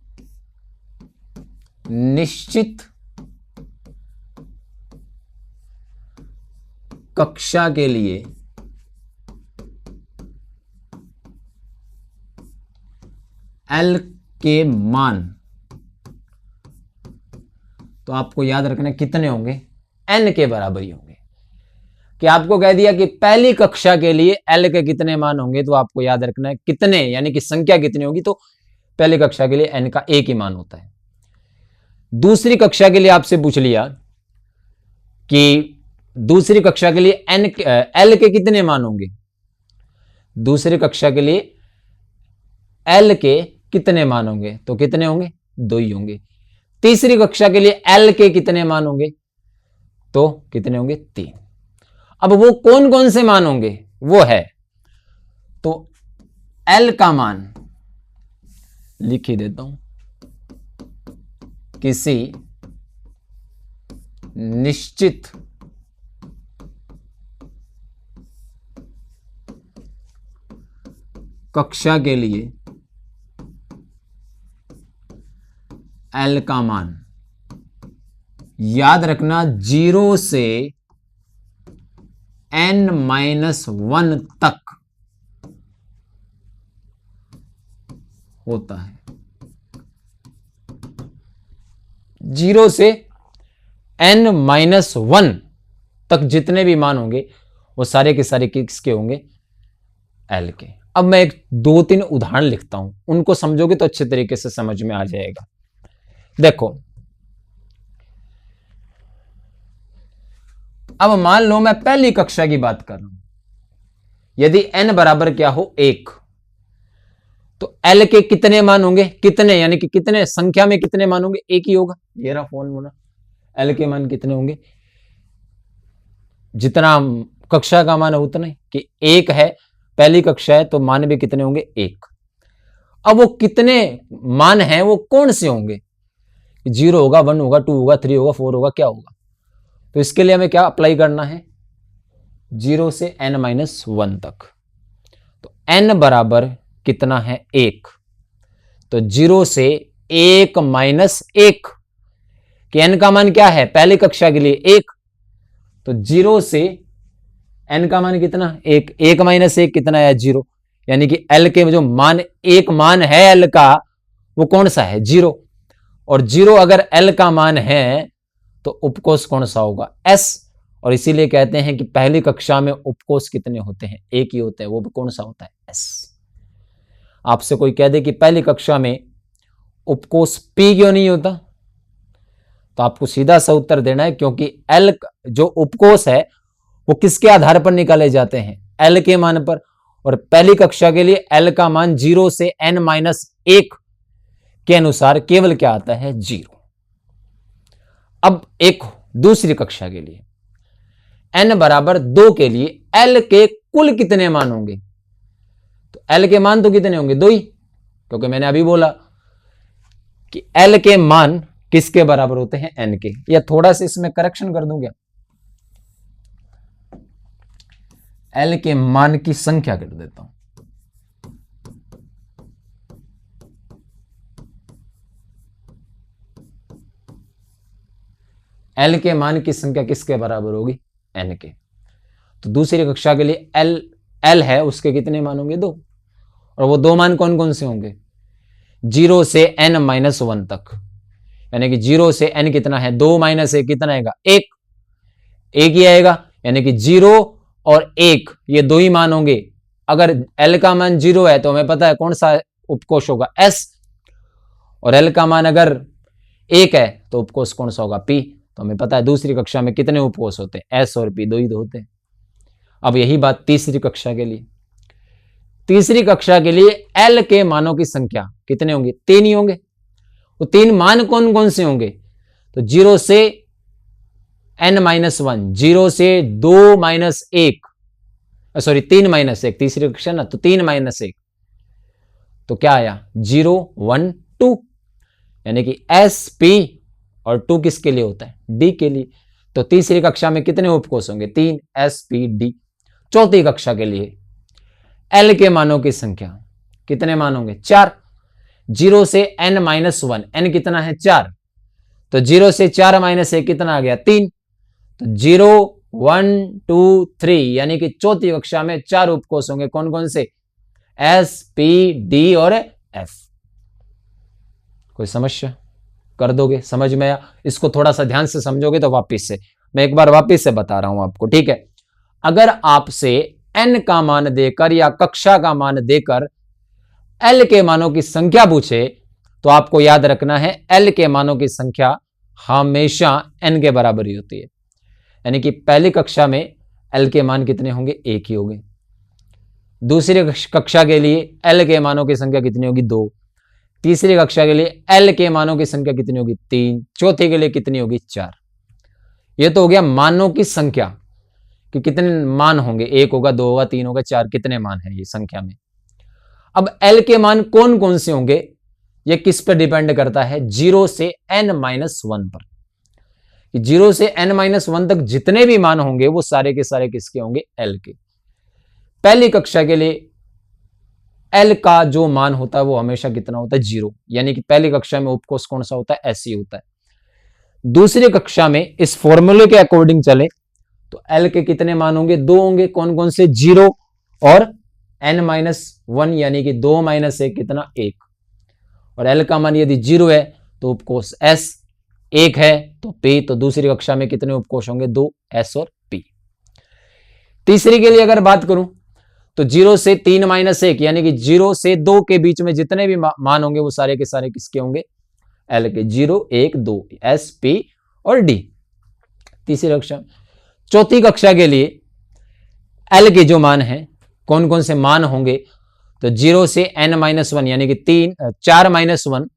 S1: निश्चित कक्षा के लिए एल के मान, तो आपको याद रखना कितने होंगे, एन के बराबर ही होंगे। कि आपको कह दिया कि पहली कक्षा के लिए एल के कितने मान होंगे, तो आपको याद रखना है कितने, यानी कि संख्या कितनी होगी। तो पहली कक्षा के लिए एन का 1 ही मान होता है। दूसरी कक्षा के लिए आपसे पूछ लिया कि दूसरी कक्षा के लिए एल के कितने मान होंगे। दूसरी कक्षा के लिए एल के कितने मान होंगे, तो कितने होंगे, 2 ही होंगे। तीसरी कक्षा के लिए एल के कितने मान होंगे, तो कितने होंगे, 3। अब वो कौन कौन से मान होंगे, वो है, तो एल का मान लिख ही देता हूं, किसी निश्चित कक्षा के लिए एल का मान, याद रखना 0 से n-1 तक होता है। 0 से n-1 तक जितने भी मान होंगे वो सारे के सारे किसके होंगे, एल के। अब मैं एक 2-3 उदाहरण लिखता हूं, उनको समझोगे तो अच्छे तरीके से समझ में आ जाएगा। देखो, अब मान लो मैं पहली कक्षा की बात कर रहा हूं, यदि n बराबर क्या हो 1, तो l के कितने मान होंगे, कितने यानी कि कितने संख्या में कितने मान होंगे, 1 ही होगा। ये रहा फॉर्मूला, l के मान कितने होंगे, जितना कक्षा का मान है उतना ही, कि 1 है, पहली कक्षा है तो मान भी कितने होंगे 1। अब वो कितने मान हैं वो कौन से होंगे, 0 होगा, 1 होगा, 2 होगा, 3 होगा, 4 होगा, क्या होगा। तो इसके लिए हमें क्या अप्लाई करना है, 0 से n-1 तक। तो n बराबर कितना है 1, तो 0 से 1 - 1, कि n का मान क्या है पहली कक्षा के लिए 1, तो 0 से n का मान कितना 1, 1 - 1 कितना है 0, यानी कि l के जो मान, एक मान है l का, वो कौन सा है 0, और 0 अगर l का मान है तो उपकोष कौन सा होगा s, और इसीलिए कहते हैं कि पहली कक्षा में उपकोष कितने होते हैं, एक ही होते हैं, वो भी कौन सा होता है s। आपसे कोई कह दे कि पहली कक्षा में उपकोष p क्यों नहीं होता, तो आपको सीधा सा उत्तर देना है, क्योंकि l जो उपकोष है वो किसके आधार पर निकाले जाते हैं, l के मान पर, और पहली कक्षा के लिए l का मान 0 से n-1 के अनुसार केवल क्या आता है 0। अब एक दूसरी कक्षा के लिए n बराबर 2 के लिए l के कुल कितने मान होंगे, तो l के मान तो कितने होंगे 2 ही, क्योंकि मैंने अभी बोला कि l के मान किसके बराबर होते हैं n के। या थोड़ा सा इसमें करेक्शन कर दूं क्या, l के मान की संख्या कर देता हूं, l के मान की संख्या किसके बराबर होगी n के। तो दूसरी कक्षा के लिए l है, उसके कितने मान होंगे 2, और वो 2 मान कौन कौन से होंगे, 0 से n-1 तक, यानी कि 0 से n कितना है 2 - 1 कितना आएगा 1, 1 ही आएगा, यानी कि 0 और 1 ये 2 ही मान होंगे। अगर l का मान 0 है तो हमें पता है कौन सा उपकोष होगा s, और l का मान अगर 1 है तो उपकोष कौन सा होगा p। तो हमें पता है दूसरी कक्षा में कितने उपकोष होते हैं, s और p 2 ही तो होते हैं। अब यही बात तीसरी कक्षा के लिए, तीसरी कक्षा के लिए l के मानों की संख्या कितने होंगे 3 ही होंगे। वो 3 मान कौन कौन से होंगे, तो 0 से n-1, 0 से 2 - 1, सॉरी 3 - 1, तीसरी कक्षा ना, तो 3 - 1, तो क्या आया 0, 1, 2, यानी कि s, p और 2 किसके लिए होता है d के लिए। तो तीसरी कक्षा में कितने उपकोष होंगे 3, s, p, d। चौथी कक्षा के लिए l के मानों की संख्या कितने मान होंगे 4, 0 से n-1, n कितना है 4, तो 0 से 4 - 1 कितना आ गया 3, तो 0, 1, 2, 3, यानी कि चौथी कक्षा में 4 उपकोष होंगे, कौन कौन से s, p, d और f। कोई समस्या कर दोगे, समझ में आया, इसको थोड़ा सा ध्यान से समझोगे तो वापिस से मैं एक बार वापिस से बता रहा हूं आपको, ठीक है। अगर आपसे n का मान देकर या कक्षा का मान देकर l के मानों की संख्या पूछे तो आपको याद रखना है l के मानों की संख्या हमेशा n के बराबर ही होती है, यानी कि पहली कक्षा में l के मान कितने होंगे 1 ही होंगे। दूसरी कक्षा के लिए l के मानों की संख्या कितनी होगी 2, तीसरी कक्षा के लिए l के मानों की संख्या कितनी होगी 3, चौथी के लिए कितनी होगी 4। यह तो हो गया मानों की संख्या कि कितने मान होंगे, 1 होगा, 2 होगा, 3 होगा, 4, कितने मान है ये संख्या में। अब l के मान कौन कौन से होंगे ये किस पर डिपेंड करता है, 0 से n-1 पर। 0 से n-1 तक जितने भी मान होंगे वो सारे के सारे किसके होंगे l के। पहली कक्षा के लिए l का जो मान होता है वो हमेशा कितना होता है 0, यानी कि पहली कक्षा में उपकोष कौन सा होता है s ही होता है। दूसरी कक्षा में इस फॉर्मूले के अकॉर्डिंग चले तो l के कितने मान होंगे 2 होंगे, कौन कौन से 0 और n-1, यानी कि 2 - 1 कितना 1, और l का मान यदि 0 है तो उपकोष s, 1 है तो p। तो दूसरी कक्षा में कितने उपकोष होंगे 2, s और p। तीसरी के लिए अगर बात करूं तो 0 से 3 - 1, यानी कि 0 से 2 के बीच में जितने भी मान होंगे वो सारे के सारे किसके होंगे l के, 0, 1, 2, s, p और d। तीसरी कक्षा। चौथी कक्षा के लिए l के जो मान है कौन कौन से मान होंगे, तो 0 से n-1, यानी कि 4 - 1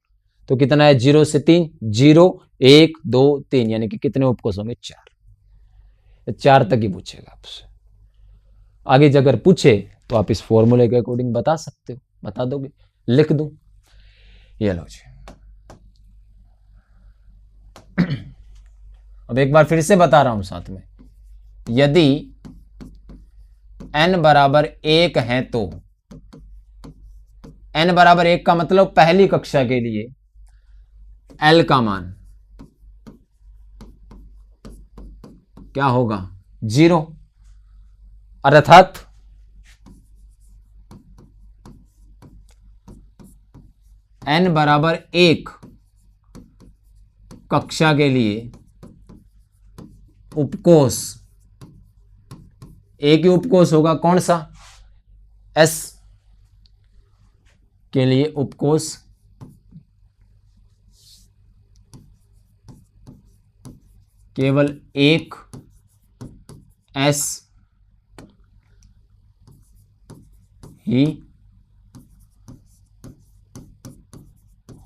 S1: तो कितना है 0 से 3, 0, 1, 2, 3, यानी कि कितने उपकोष होंगे 4। 4 तक ही पूछेगा आपसे। आगे अगर पूछे तो आप इस फॉर्मूले के अकॉर्डिंग बता सकते हो, बता दोगे, लिख दो। ये लो जी। अब एक बार फिर से बता रहा हूं साथ में, यदि n बराबर 1 है तो n बराबर 1 का मतलब पहली कक्षा के लिए l का मान क्या होगा? 0। अर्थात n बराबर 1 कक्षा के लिए उपकोष, एक ही उपकोष होगा, कौन सा? S के लिए उपकोष केवल एक S ही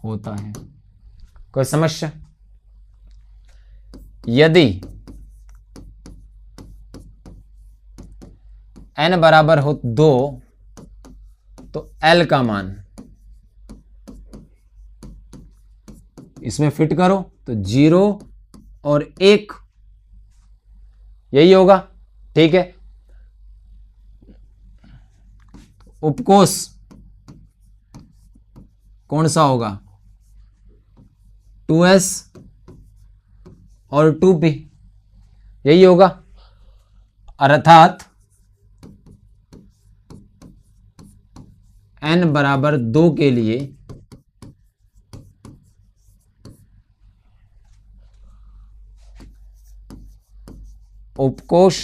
S1: होता है। कोई समस्या? यदि n बराबर हो 2 तो l का मान इसमें फिट करो तो 0 और 1 यही होगा। ठीक है, उपकोष कौन सा होगा? 2s और 2p यही होगा। अर्थात n बराबर 2 के लिए उपकोष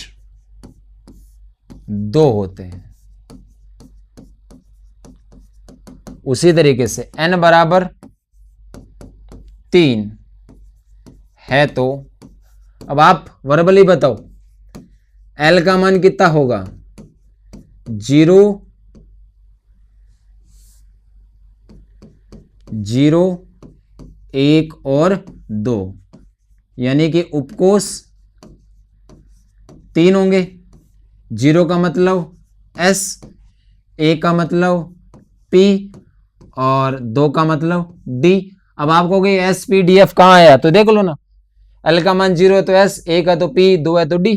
S1: 2 होते हैं। उसी तरीके से n बराबर 3 है तो अब आप वर्बली बताओ l का मान कितना होगा? 0 0 1 और 2, यानी कि उपकोष 3 होंगे। 0 का मतलब S, 1 का मतलब P और 2 का मतलब D। अब आप कहोगे S P D F कहाँ आया? तो देख लो ना, L का मान 0 है तो S, 1 है तो P, 2 है तो D।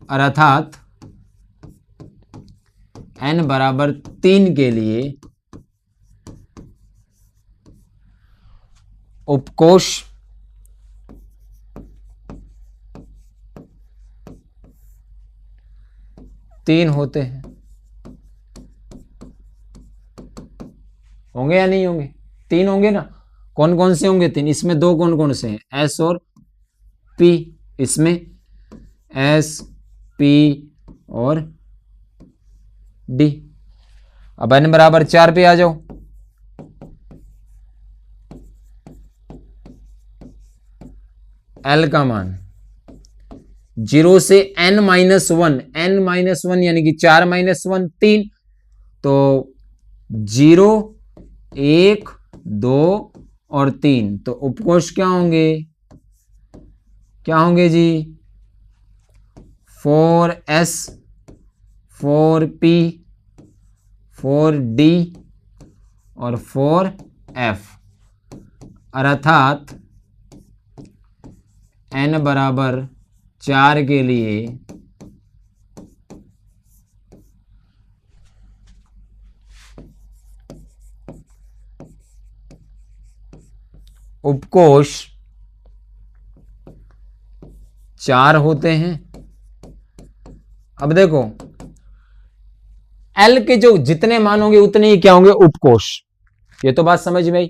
S1: अर्थात n बराबर 3 के लिए उपकोष तीन होते हैं। होंगे या नहीं होंगे? 3 होंगे ना। कौन कौन से होंगे? 3। इसमें 2 कौन कौन से हैं? S और P। इसमें S, P और D। अब n बराबर 4 पे आ जाओ। L का मान 0 से n माइनस 1 यानी कि 4 माइनस 1 3, तो 0 1 2 और 3, तो उपकोष क्या होंगे? क्या होंगे जी? 4s 4p 4d और 4f। अर्थात n बराबर 4 के लिए उपकोष 4 होते हैं। अब देखो L के जो जितने मान होंगे उतने ही क्या होंगे? उपकोष। ये तो बात समझ में आई।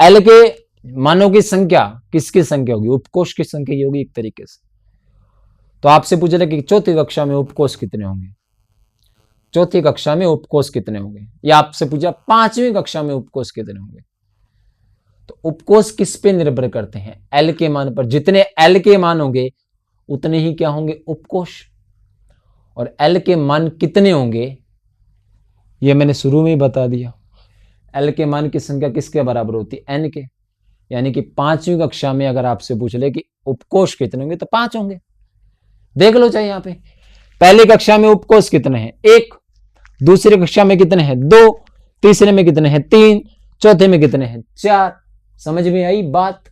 S1: L के मानों की संख्या किसकी संख्या होगी? उपकोष की संख्या ही होगी एक तरीके से। तो आपसे पूछ रहे कि चौथी कक्षा में उपकोष कितने होंगे? चौथी कक्षा में उपकोष कितने होंगे? या आपसे पूछा 5वीं कक्षा में उपकोष कितने होंगे? तो उपकोष किस पे निर्भर करते हैं? L के मान पर। जितने L के मान होंगे उतने ही क्या होंगे? उपकोष। और L के मान कितने होंगे ये मैंने शुरू में ही बता दिया। L के मान की संख्या किसके बराबर होती है? N के। यानी कि 5वीं कक्षा में अगर आपसे पूछ ले कि उपकोष कितने होंगे तो 5 होंगे। देख लो चाहे यहां पे पहली कक्षा में उपकोष कितने हैं 1, दूसरी कक्षा में कितने हैं 2, तीसरे में कितने हैं 3, चौथे में कितने हैं 4। समझ में आई बात।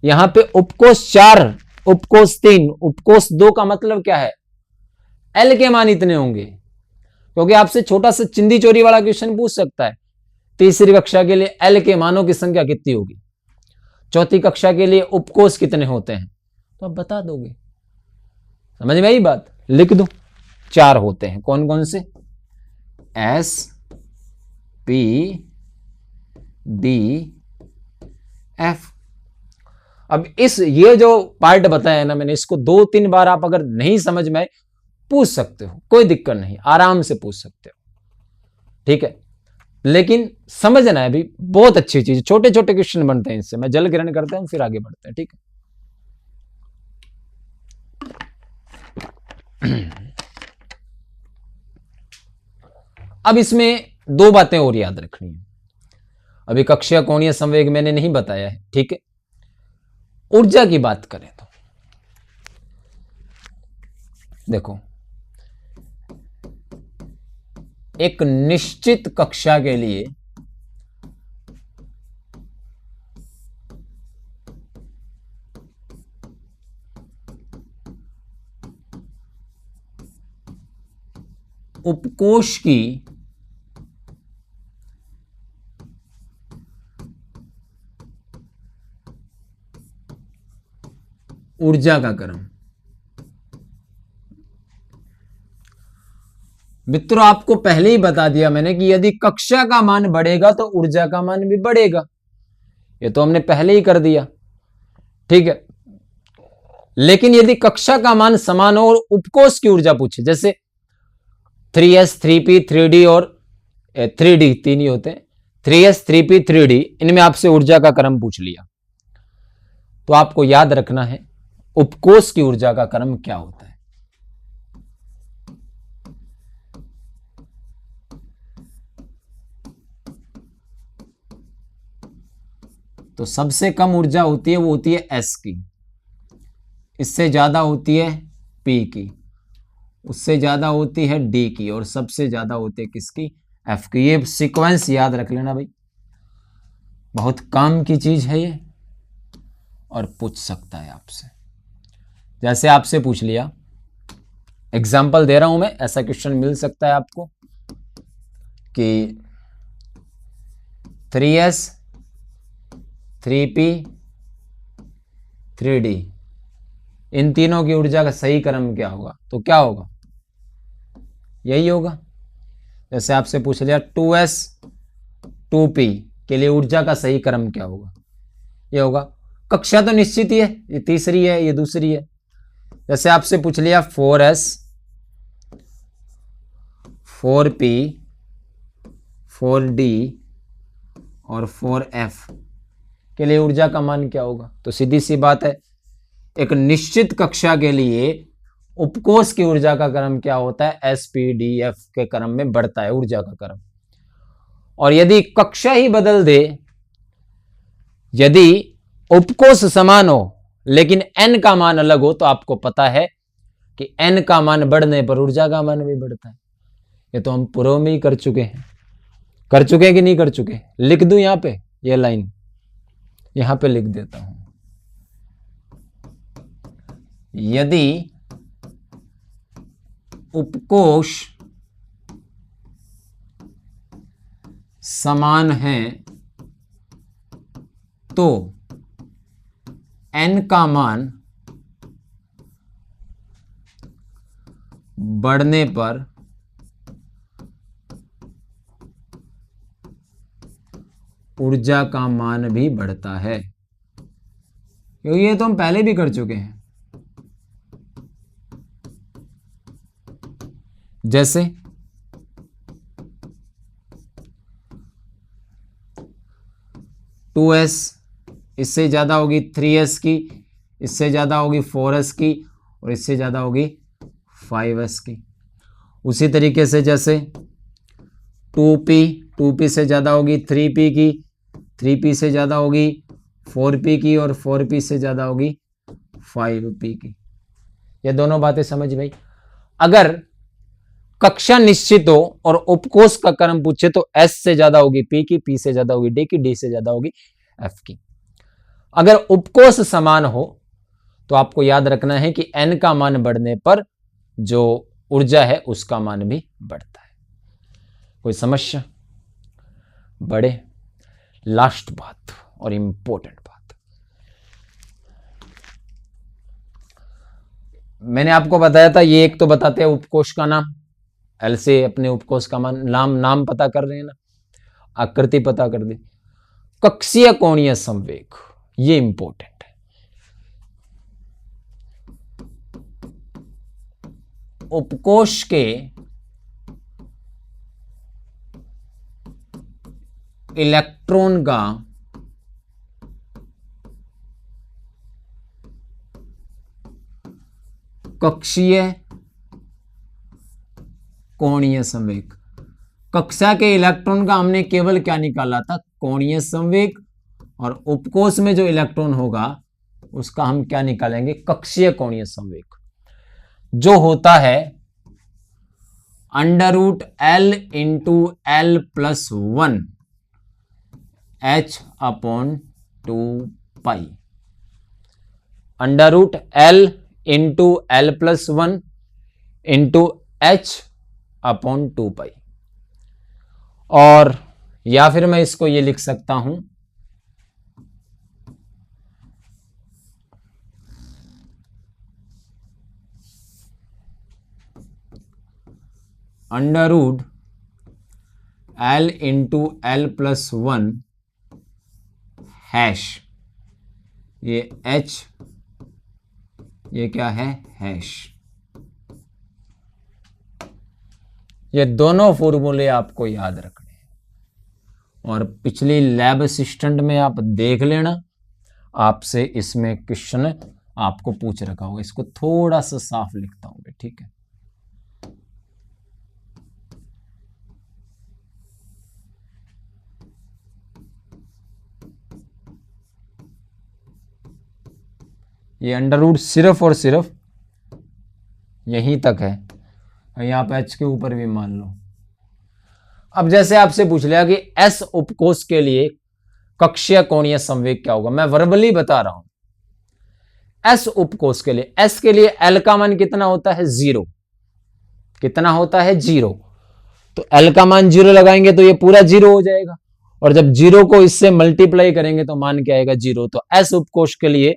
S1: यहां पे उपकोष 4, उपकोष 3, उपकोष 2 का मतलब क्या है, एल के मान इतने होंगे, क्योंकि आपसे छोटा सा चिंदी चोरी वाला क्वेश्चन पूछ सकता है। तीसरी कक्षा के लिए एल के मानों की संख्या कितनी होगी, चौथी कक्षा के लिए उपकोष कितने होते हैं, तो आप बता दोगे। समझ में आई बात। लिख दो 4 होते हैं। कौन कौन से, एस पी डी एफ। अब ये जो पार्ट बताया ना मैंने, इसको 2-3 बार आप अगर नहीं समझ में आए पूछ सकते हो, कोई दिक्कत नहीं, आराम से पूछ सकते हो, ठीक है। लेकिन समझना है भी, बहुत अच्छी चीज, छोटे छोटे क्वेश्चन बनते हैं इससे। मैं जल ग्रहण करता हूं फिर आगे बढ़ते हैं, ठीक है। अब इसमें 2 बातें और याद रखनी है। अभी कक्षीय कोणीय संवेग मैंने नहीं बताया है, ठीक है। ऊर्जा की बात करें तो देखो, एक निश्चित कक्षा के लिए उपकोष की ऊर्जा का क्रम, मित्रों आपको पहले ही बता दिया मैंने कि यदि कक्षा का मान बढ़ेगा तो ऊर्जा का मान भी बढ़ेगा। ये तो हमने पहले ही कर दिया, ठीक है। लेकिन यदि कक्षा का मान समान हो और उपकोष की ऊर्जा पूछे, जैसे 3s 3p 3d और 3d 3 ही होते हैं, 3s 3p 3d, इनमें आपसे ऊर्जा का क्रम पूछ लिया, तो आपको याद रखना है उपकोष की ऊर्जा का क्रम क्या होता है। तो सबसे कम ऊर्जा होती है वो होती है S की, इससे ज्यादा होती है P की, उससे ज्यादा होती है D की, और सबसे ज्यादा होती है किसकी, F की। ये सीक्वेंस याद रख लेना भाई, बहुत काम की चीज है ये, और पूछ सकता है आपसे। जैसे आपसे पूछ लिया, एग्जाम्पल दे रहा हूं मैं, ऐसा क्वेश्चन मिल सकता है आपको कि 3s 3p 3d, इन तीनों की ऊर्जा का सही क्रम क्या होगा, तो क्या होगा, यही होगा। जैसे आपसे पूछ लिया 2s 2p के लिए ऊर्जा का सही क्रम क्या होगा, ये होगा। कक्षा तो निश्चित ही है, ये तीसरी है, ये दूसरी है। जैसे आपसे पूछ लिया 4s 4p 4d और 4f के लिए ऊर्जा का मान क्या होगा, तो सीधी सी बात है, एक निश्चित कक्षा के लिए उपकोष की ऊर्जा का क्रम क्या होता है, SPDF के क्रम में बढ़ता है ऊर्जा का क्रम। और यदि कक्षा ही बदल दे, यदि उपकोष समान हो लेकिन n का मान अलग हो, तो आपको पता है कि n का मान बढ़ने पर ऊर्जा का मान भी बढ़ता है। ये तो हम पूर्व में ही कर चुके हैं, कर चुके हैं कि नहीं कर चुके। लिख दूं यहां पे, ये लाइन यहां पे लिख देता हूं, यदि उपकोष समान है तो n का मान बढ़ने पर ऊर्जा का मान भी बढ़ता है। क्योंकि ये तो हम पहले भी कर चुके हैं। जैसे टू एस इससे ज्यादा होगी 3s की, इससे ज्यादा होगी 4s की, और इससे ज्यादा होगी 5s की। उसी तरीके से जैसे 2p से ज्यादा होगी 3p की, 3p से ज्यादा होगी 4p की और 4p से ज्यादा होगी 5p की। ये दोनों बातें समझ भाई। अगर कक्षा निश्चित हो और उपकोष का क्रम पूछे तो s से ज्यादा होगी p की, p से ज्यादा होगी d की, d से ज्यादा होगी f की। अगर उपकोष समान हो तो आपको याद रखना है कि n का मान बढ़ने पर जो ऊर्जा है उसका मान भी बढ़ता है। कोई समस्या? बढ़े। लास्ट बात और इंपॉर्टेंट बात, मैंने आपको बताया था, ये एक तो बताते हैं उपकोष का नाम, एल से अपने उपकोष का नाम पता कर रहे हैं ना, आकृति पता कर दे। कक्षीय कोणीय संवेग, ये इंपॉर्टेंट है। उपकोष के इलेक्ट्रॉन का कक्षीय कोणीय संवेग, कक्षा के इलेक्ट्रॉन का हमने केवल क्या निकाला था? कोणीय संवेग। और उपकोष में जो इलेक्ट्रॉन होगा उसका हम क्या निकालेंगे? कक्षीय कोणीय संवेग, जो होता है √L into L plus 1 h/2 √L into L plus 1 into h/2। और या फिर मैं इसको ये लिख सकता हूं √L into L plus 1 hash, ये h, ये क्या है? हैश। ये दोनों फॉर्मूले आपको याद रखने हैं और पिछली लैब असिस्टेंट में आप देख लेना, आपसे इसमें क्वेश्चन आपको पूछ रखा होगा। इसको थोड़ा सा साफ लिखता हूं, ठीक है? ये अंडर सिर्फ और सिर्फ यहीं तक है, यहां पे h के ऊपर भी मान लो। अब जैसे आपसे पूछ लिया कि s उपकोष के लिए कक्षीय कोणीय संवेग क्या होगा, मैं वर्बली बता रहा हूं। s उपकोष के लिए, s के लिए l का मान कितना होता है? 0। कितना होता है? 0। तो l का मान 0 लगाएंगे तो ये पूरा 0 हो जाएगा, और जब 0 को इससे मल्टीप्लाई करेंगे तो मान क्या आएगा? 0। तो s उपकोष के लिए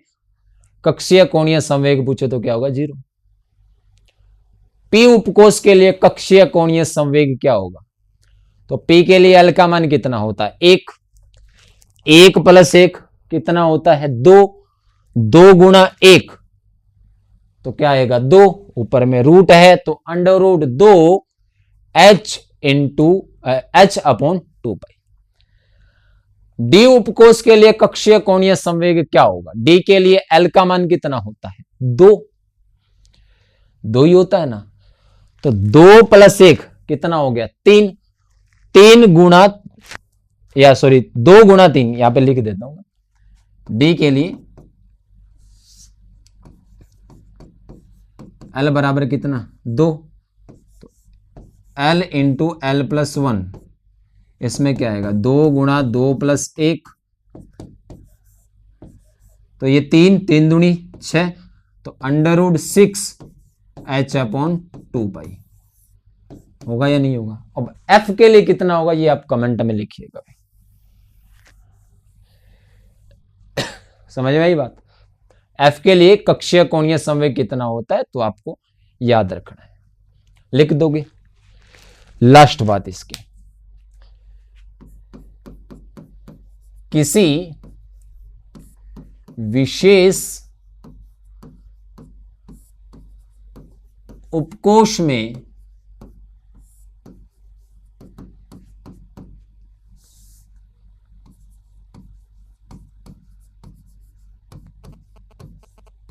S1: कक्षीय कोणीय संवेग पूछे तो क्या होगा? 0। p उपकोष के लिए कक्षीय कोणीय संवेग क्या होगा? तो p के लिए l का मान कितना होता है? 1। 1 प्लस 1 कितना होता है? 2। 2 गुणा 1 तो क्या आएगा? 2। ऊपर में रूट है तो √2 h इंटू h/2 पाई। d उपकोष के लिए कक्षीय कोणीय संवेग क्या होगा? d के लिए l का मान कितना होता है? 2। 2 ही होता है ना, तो 2 प्लस 1 कितना हो गया? 3। 3 गुणा, या सॉरी 2 गुणा 3, यहां पे लिख देता हूं। d के लिए l बराबर कितना? 2। तो l इंटू L प्लस 1, इसमें क्या आएगा? 2 गुणा 2 प्लस 1, तो ये 3 दूनी 6, तो √6 h/2 पाई होगा या नहीं होगा? अब f के लिए कितना होगा ये आप कमेंट में लिखिएगा। समझ में आई बात? f के लिए कक्षीय कोणीय संवेग कितना होता है तो आपको याद रखना है, लिख दोगे। लास्ट बात इसकी, किसी विशेष उपकोष में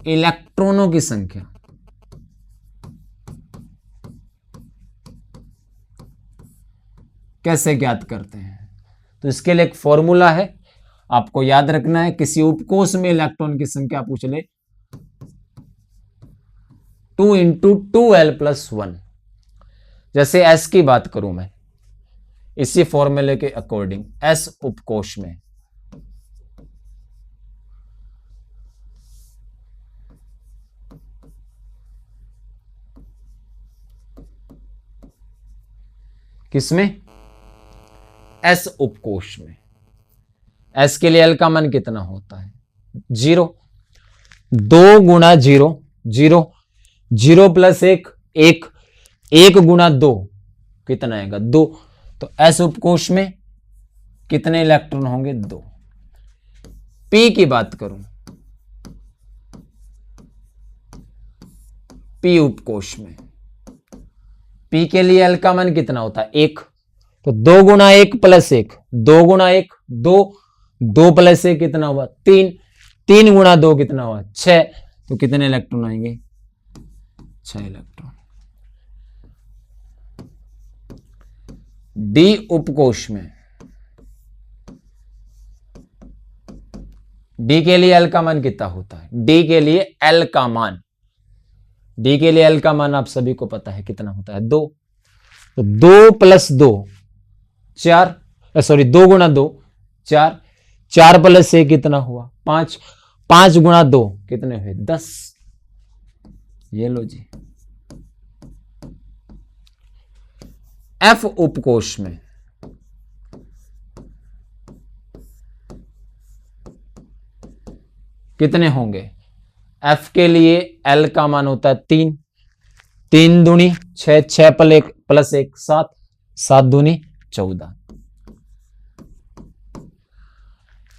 S1: इलेक्ट्रॉनों की संख्या कैसे ज्ञात करते हैं? तो इसके लिए एक फॉर्मूला है, आपको याद रखना है, किसी उपकोष में इलेक्ट्रॉन की संख्या पूछ ले 2 इंटू 2l+1। जैसे s की बात करूं मैं, इसी फॉर्मूले के अकॉर्डिंग s उपकोष में किसमें, s उपकोष में, s के लिए l का मान कितना होता है 0, 2 गुणा 0 0, 0 + 1 1, 1 गुणा 2 कितना आएगा 2। तो s उपकोष में कितने इलेक्ट्रॉन होंगे 2। p की बात करूं, p उपकोष में, p के लिए l का मान कितना होता है 1, तो 2 गुणा 1 + 1, 2 गुणा 1 2, 2 + 1 कितना हुआ 3, 3 गुणा 2 कितना हुआ 6, तो कितने इलेक्ट्रॉन आएंगे 6 इलेक्ट्रॉन। d उपकोष में, d के लिए l का मान कितना होता है, d के लिए l का मान, d के लिए l का मान आप सभी को पता है कितना होता है 2, तो 2 + 2 4, सॉरी 2 गुणा 2 4, 4 + 1 कितना हुआ 5, 5 गुणा 2 कितने हुए 10। ये लो जी। f उपकोष में, कितने होंगे, f के लिए l का मान होता है 3, 3 दूनी 6, 6 + 1 7, 7 दूनी 14।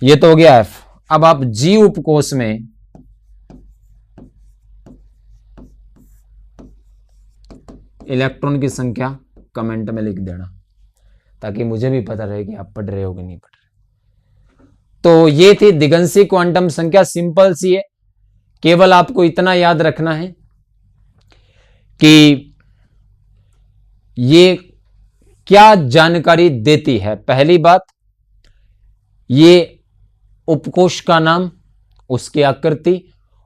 S1: ये तो हो गया f। अब आप g उपकोष में इलेक्ट्रॉन की संख्या कमेंट में लिख देना, ताकि मुझे भी पता रहे कि आप पढ़ रहे हो कि नहीं पढ़ रहे। तो ये थी दिगंशी क्वांटम संख्या, सिंपल सी है। केवल आपको इतना याद रखना है कि ये क्या जानकारी देती है। पहली बात, ये उपकोष का नाम, उसकी आकृति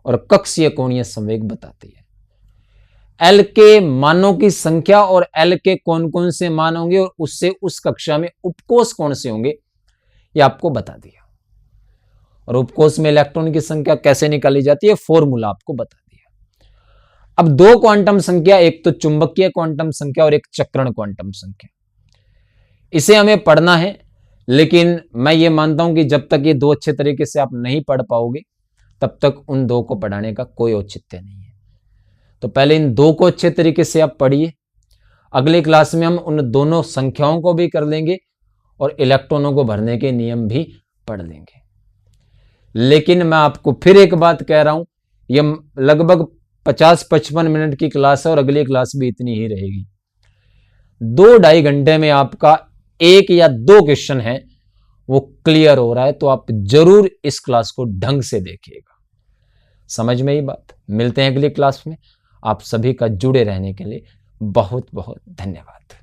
S1: और कक्षीय कोणीय संवेग बताती है। L के मानों की संख्या और L के कौन कौन से मान होंगे और उससे उस कक्षा में उपकोष कौन से होंगे, ये आपको बता दिया। और उपकोष में इलेक्ट्रॉन की संख्या कैसे निकाली जाती है, फॉर्मूला आपको बता दिया। अब दो क्वांटम संख्या, एक तो चुंबकीय क्वांटम संख्या और एक चक्रण क्वांटम संख्या, इसे हमें पढ़ना है। लेकिन मैं ये मानता हूं कि जब तक ये दो अच्छे तरीके से आप नहीं पढ़ पाओगे, तब तक उन दो को पढ़ाने का कोई औचित्य नहीं है। तो पहले इन दो को अच्छे तरीके से आप पढ़िए। अगली क्लास में हम उन दोनों संख्याओं को भी कर लेंगे और इलेक्ट्रॉनों को भरने के नियम भी पढ़ लेंगे। लेकिन मैं आपको फिर एक बात कह रहा हूं, ये लगभग 50-55 मिनट की क्लास है और अगली क्लास भी इतनी ही रहेगी। 2-2.5 घंटे में आपका एक या दो क्वेश्चन है वो क्लियर हो रहा है। तो आप जरूर इस क्लास को ढंग से देखिएगा। समझ में ही बात। मिलते हैं अगली क्लास में। आप सभी का जुड़े रहने के लिए बहुत बहुत धन्यवाद।